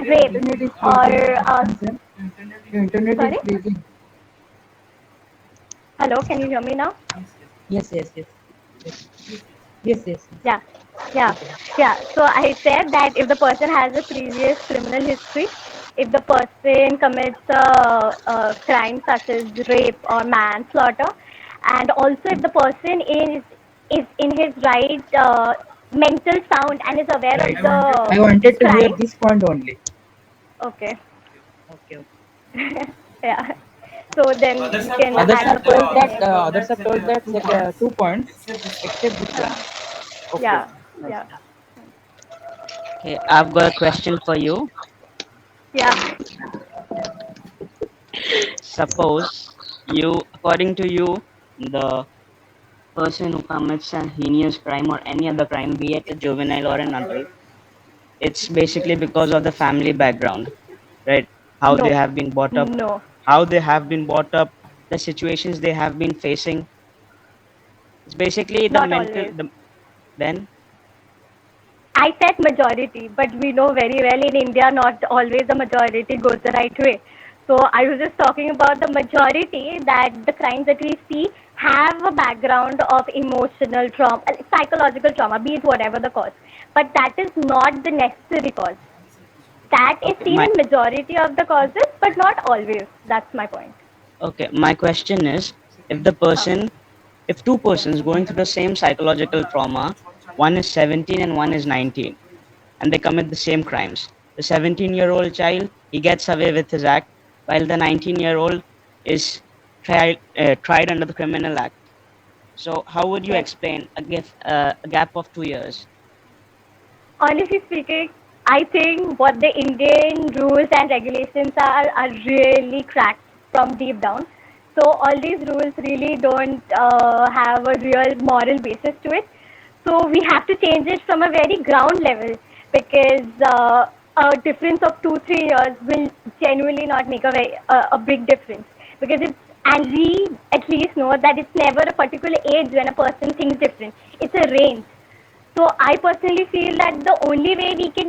rape or Your internet sorry? is freezing. Hello, can you hear me now? Yes. Yes. Yeah. So I said that if the person has a previous criminal history, if the person commits a crime such as rape or manslaughter, and also if the person is in his right mental sound and is aware of the I wanted to crime. hear this point only. Okay. Okay. Yeah. So then you can Others add have the told person. that others have told that 2 points except this one. Okay. Yeah. Nice. Yeah. Okay, I've got a question for you. Yeah. Suppose according to you, the person who commits a heinous crime or any other crime, be it a juvenile or an adult, it's basically because of the family background, right? How No. they have been brought up, No. the situations they have been facing. It's basically the Not mental. always. Then I said majority, but we know very well in India not always the majority goes the right way. So I was just talking about the majority that the crimes that we see have a background of emotional trauma, psychological trauma, be it whatever the cause. But that is not the necessary cause. That is seen in majority of the causes, but not always. That's my point. okay, my question is, if two persons going through the same psychological trauma, one is 17 and one is 19, and they commit the same crimes. The 17-year-old child, he gets away with his act, while the 19-year-old is tried under the Criminal Act. So how would you explain a gap of 2 years? Honestly speaking, I think what the Indian rules and regulations are really cracked from deep down. So all these rules really don't have a real moral basis to it. So we have to change it from a very ground level, because a difference of 2-3 years will genuinely not make a big difference, because and we at least know that it's never a particular age when a person thinks different. It's a range. So I personally feel that the only way we can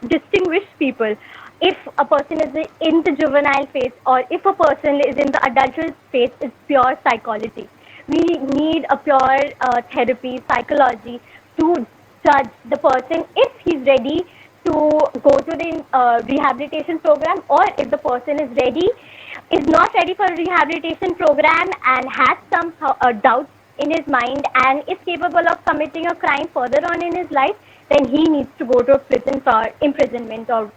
distinguish people, if a person is in the juvenile phase or if a person is in the adulteral phase, is pure psychology. We need a pure therapy, psychology to judge the person if he's ready to go to the rehabilitation program, or if the person is not ready for a rehabilitation program and has some doubts in his mind and is capable of committing a crime further on in his life, then he needs to go to a prison for imprisonment or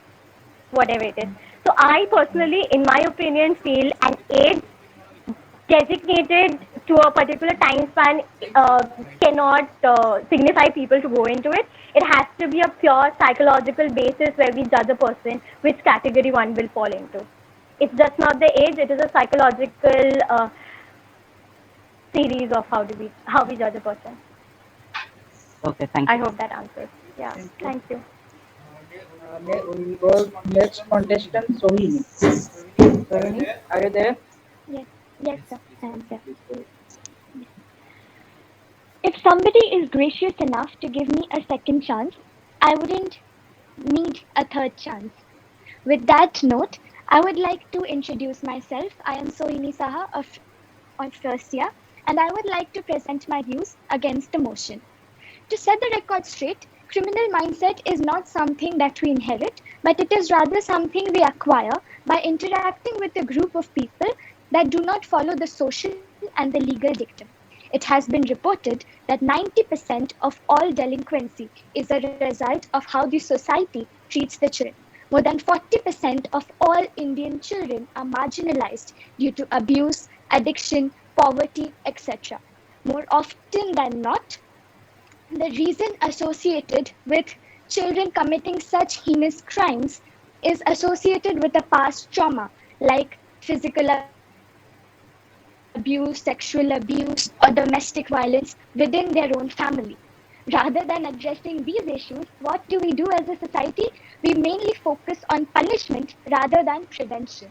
whatever it is. So I personally, in my opinion, feel an age designated to a particular time span cannot signify people to go into it. It has to be a pure psychological basis where we judge a person which category one will fall into. It's just not the age, it is a psychological series of how we judge a person. Okay, thank you. I hope that answers. Yeah, thank you. We go next contestant, Sohini. Sohini, are you there? Yes, sir. I am there. If somebody is gracious enough to give me a second chance, I wouldn't need a third chance. With that note, I would like to introduce myself. I am Sohini Saha of first year, and I would like to present my views against the motion. To set the record straight, criminal mindset is not something that we inherit, but it is rather something we acquire by interacting with a group of people that do not follow the social and the legal dictum. It has been reported that 90% of all delinquency is a result of how the society treats the children. More than 40% of all Indian children are marginalized due to abuse, addiction, poverty, etc. More often than not, the reason associated with children committing such heinous crimes is associated with a past trauma like physical abuse, sexual abuse, or domestic violence within their own family. Rather than addressing these issues, what do we do as a society? We mainly focus on punishment rather than prevention.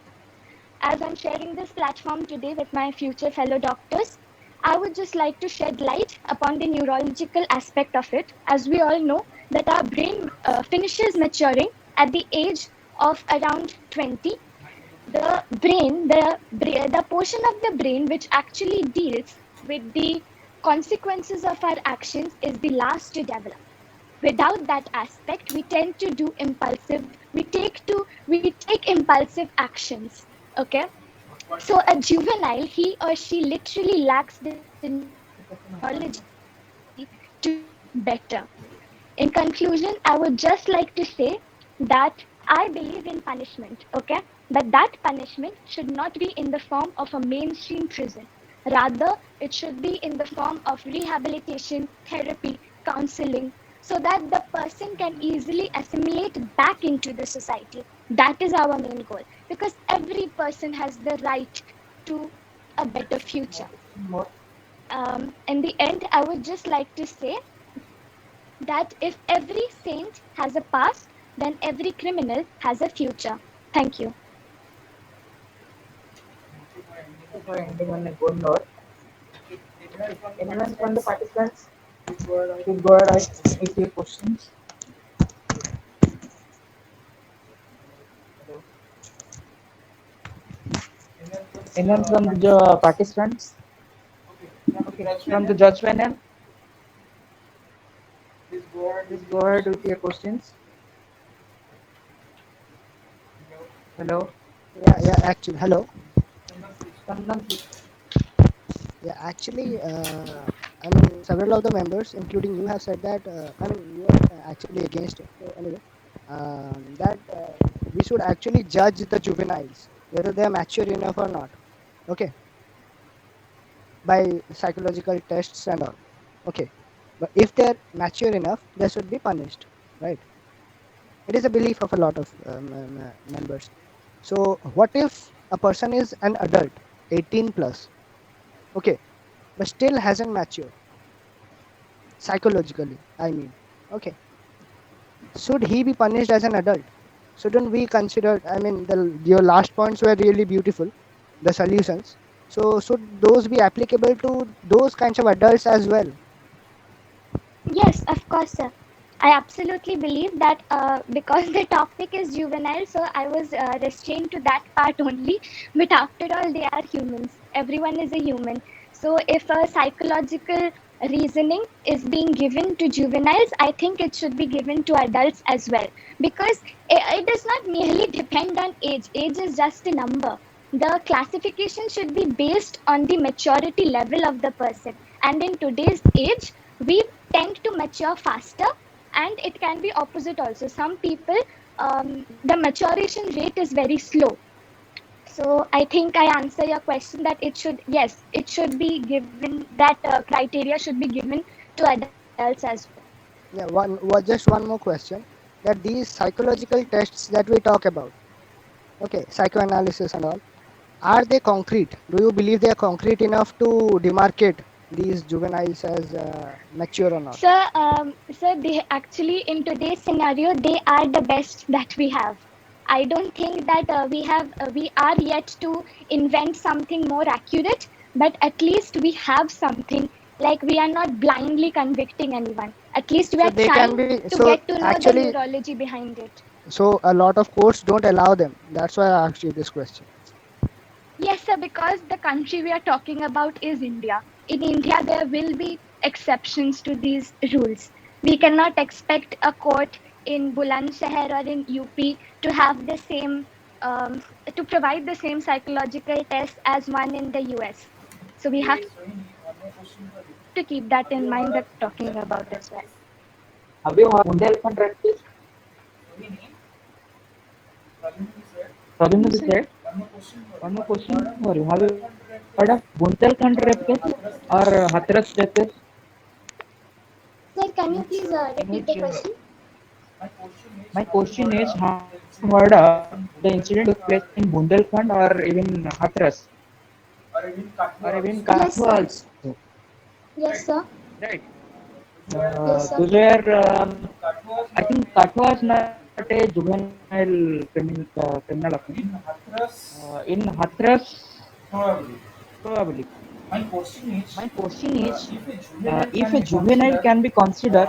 As I'm sharing this platform today with my future fellow doctors, I would just like to shed light upon the neurological aspect of it. As we all know, that our brain finishes maturing at the age of around 20. The portion of the brain which actually deals with the consequences of our actions is the last to develop. Without that aspect, we tend to do impulsive, we take impulsive actions. Okay, so a juvenile, he or she literally lacks the neurology to better. In conclusion, I would just like to say that I believe in punishment, okay? But that punishment should not be in the form of a mainstream prison. Rather, it should be in the form of rehabilitation, therapy, counseling, so that the person can easily assimilate back into the society. That is our main goal, because every person has the right to a better future. In the end, I would just like to say that if every saint has a past, then every criminal has a future. Thank you. For ending on a good note, anyone from the participants will go ahead with your questions. Anyone from the participants? Okay, from the judge panel? Please go ahead with your questions. Hello? Yeah, actually, hello. Yeah, actually, I mean, several of the members, including you, have said that, I mean, you are actually against it. So, anyway, that we should actually judge the juveniles, whether they are mature enough or not. Okay. By psychological tests and all. Okay. But if they're mature enough, they should be punished, right? It is a belief of a lot of members. So, what if a person is an adult, 18 plus, okay, but still hasn't matured psychologically? I mean, okay, should he be punished as an adult? Shouldn't we consider? I mean, your last points were really beautiful, the solutions. So, should those be applicable to those kinds of adults as well? Yes, of course, sir. I absolutely believe that because the topic is juvenile, so I was restrained to that part only. But after all, they are humans. Everyone is a human. So if a psychological reasoning is being given to juveniles, I think it should be given to adults as well. Because it does not merely depend on age. Age is just a number. The classification should be based on the maturity level of the person. And in today's age, we tend to mature faster, and it can be opposite also. Some people, the maturation rate is very slow. So I think I answer your question that it should, yes, it should be given, that criteria should be given to adults as well. Yeah, just one more question. That these psychological tests that we talk about, okay, psychoanalysis and all, are they concrete? Do you believe they are concrete enough to demarcate these juveniles as mature or not? Sir, they actually, in today's scenario, they are the best that we have. I don't think that we are yet to invent something more accurate, but at least we have something. Like, we are not blindly convicting anyone. At least we So are they trying can be. to So get to know the actually, neurology behind it. so a lot of courts don't allow them. That's why I asked you this question. Yes, sir, because the country we are talking about is India. In India, there will be exceptions to these rules. We cannot expect a court in Bulandshahr or in UP to have the same, to provide the same psychological test as one in the US. So we have to keep that in mind that we're talking about as well. Have you heard the elephant rat test? Rajendra said, one more question for you. Have you heard of Bundelkhand rape case or Hathras rape case? Sir, can you please repeat the Which question? my question is, have you heard of the incident took place in Bundelkhand or even Hathras or even Yes, Kathua sir. also? Yes, sir. Right. Yes, sir. Those were, I think Kathua is not a juvenile criminal offense. In Hathras, probably. My question is, if a juvenile can be considered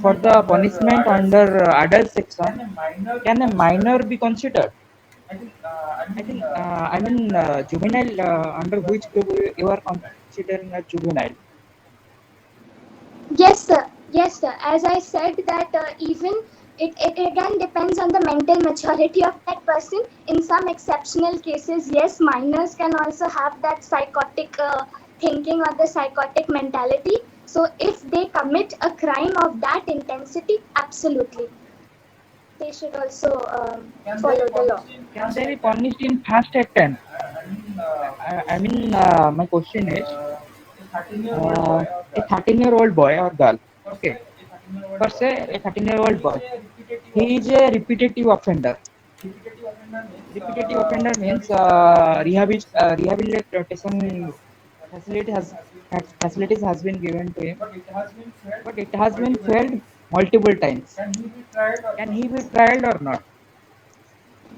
for the punishment under adult section, can a minor be considered? I think, juvenile, under which group you are considering a juvenile? Yes, sir. Yes, sir. As I said that even it again depends on the mental maturity of that person. In some exceptional cases, yes, minors can also have that psychotic thinking or the psychotic mentality. So if they commit a crime of that intensity, absolutely, they should also follow the law. Can they be punished in first attempt? My question is, a 13-year-old boy or girl, okay, per se, a 13-year-old boy, he is a repetitive offender. Repetitive offender means rehabilitation facilities has been given to him, but it has been failed multiple times. Can he be tried or not?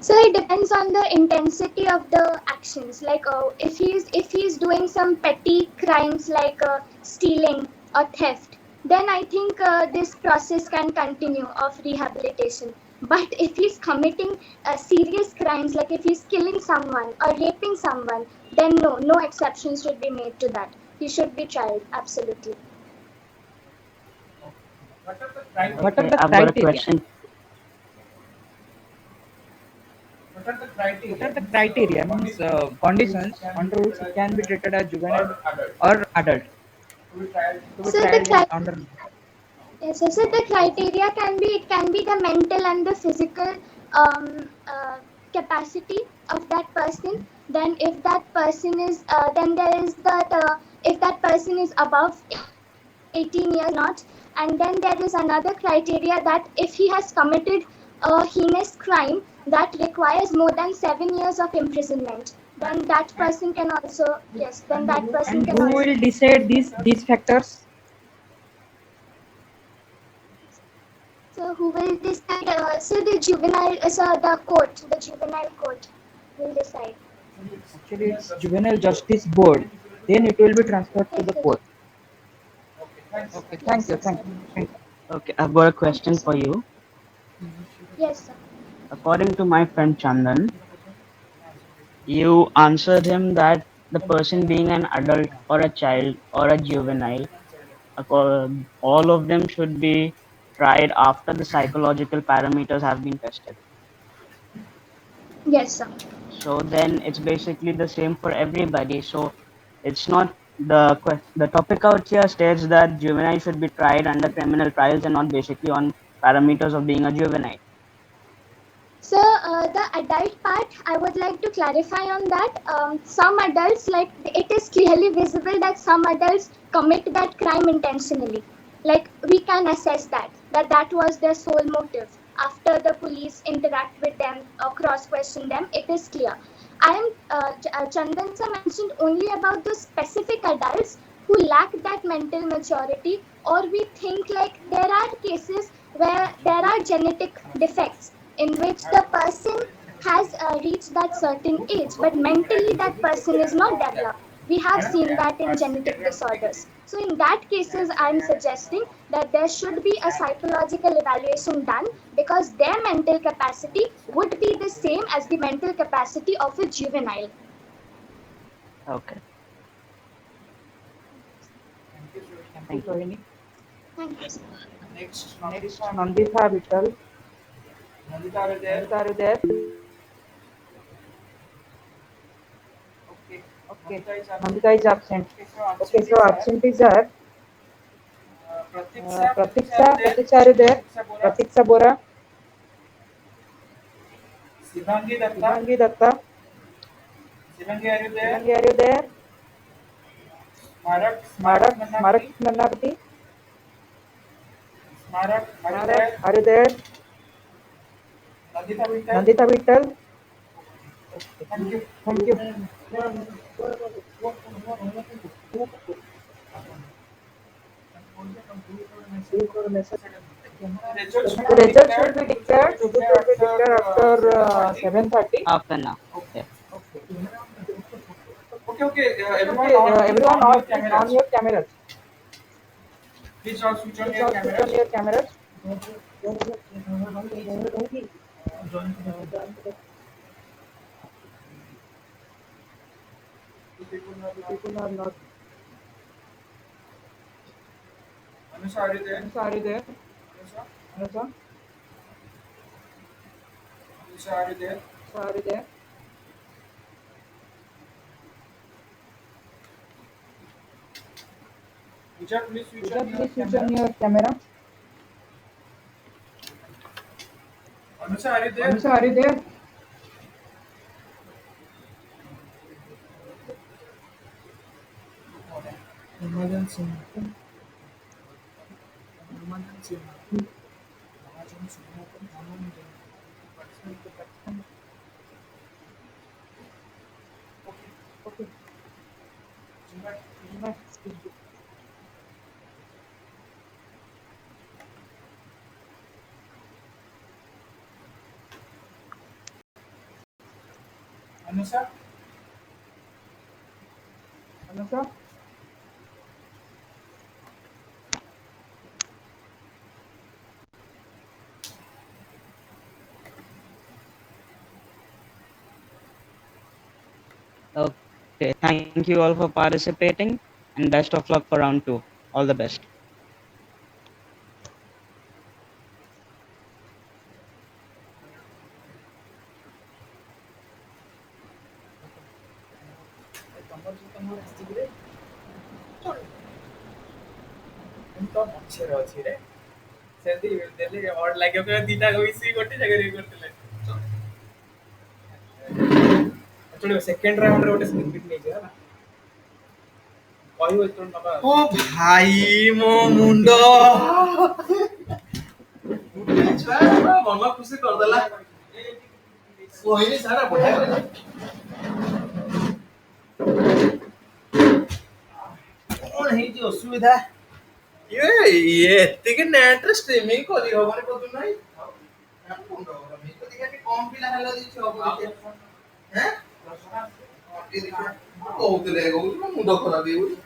So it depends on the intensity of the actions. Like if he's doing some petty crimes like stealing or theft, then I think this process can continue of rehabilitation. But if he's committing serious crimes, like if he's killing someone or raping someone, then no exceptions should be made to that. He should be tried. Absolutely. What are Okay, the I've got a criteria? question. What are the criteria? Means conditions under which it can be treated as juvenile or adult to be So tried in under. yes, so the criteria can be the mental and the physical capacity of that person. Then if that person is then there is that if that person is above 18 years not, and then there is another criteria that if he has committed a heinous crime that requires more than 7 years of imprisonment, then that person can also, yes, then that person And can who also. will decide these factors? So who will decide? So the juvenile, so the juvenile court will decide. Actually, it's juvenile justice board. Then it will be transferred to the court. Okay, thank you, thank you, thank you. Okay, I've got a question for you. Yes, sir. According to my friend Chandan, you answered him that the person being an adult or a child or a juvenile, all of them should be tried after the psychological parameters have been tested. Yes, sir. So then it's basically the same for everybody. So it's not the topic out here states that juvenile should be tried under criminal trials and not basically on parameters of being a juvenile. So the adult part, I would like to clarify on that. Some adults, like it is clearly visible that some adults commit that crime intentionally. Like we can assess that was their sole motive. After the police interact with them or cross question them, it is clear. I am Chandan sir mentioned only about the specific adults who lack that mental maturity, or we think like there are cases where there are genetic defects in which the person has reached that certain age, but mentally that person is not developed. We have seen that in genetic disorders. So in that cases, I'm suggesting that there should be a psychological evaluation done, because their mental capacity would be the same as the mental capacity of a juvenile. Okay. Thank you, Rohini. Thank you, sir. Next, Nandita Vittal. Nandita, are you there? Okay. Nandita is absent. Okay, so absentees are Pratiksha, are you there? Pratiksha Bora. Shivangi Datta. Shivangi Datta. Shivangi, are you there? Shivangi, are you there? Smarak Smarak Nannapati. Smarak, are you Smarak, there? are you there? Nandita Vittal. Nandita Vittal. Thank you. Thank you. The results will be declared after 7:30. Half an hour. Yeah. Okay. Everyone, Everyone on your on cameras. your cameras. Please all switch on Please your all switch cameras. on your cameras. People are not. Anusha, are you there? Anusha, are you there? Anusha, Anusha, Anusha, are you there? Anusha, are you there? Pooja, please switch Pooja, on your please switch camera. on your camera. Anusha, are you there? Anusha, are you there? Emergency. Okay. Anusha, Anusha. Okay. Thank you all for participating and best of luck for round 2. All the best. ତ ପଛରେ ଅଛି ରେ ସେମିତି ଦେଲେ odd ଲାଗିବ କହିବ ଦିଟା ମିଶିକି ଗୋଟେ ଜାଗାରେ ଇଏ କରିଥିଲେ ଚଳିବ ସେକେଣ୍ଡ ରାଉଣ୍ଡରେ ଗୋଟେ ସ୍ନିପିଟ୍ ନେଇଯିବା ହେଲା କହିବ ଯେତେବେଳେ ନବା ଓ ଭାଇ ମୋ ମୁଣ୍ଡ ଛୁଆ ମନ ଖୁସି କରିଦେଲା କହିଲି ସାରା ବଢିଆ କଣ ହେଇଛି ଅସୁବିଧା ଏତିକି ନେଟ୍ରେ ଷ୍ଟ୍ରିମିଂ କରି ହବନି କହୁଛୁ ନାହିଁ କମ୍ ପିଲା ହେଲା ଦେଇଛି ହବ କହୁଥିଲେ କହୁଛୁ ମୁଣ୍ଡ ଖରାପ ହେଇଯାଉଛି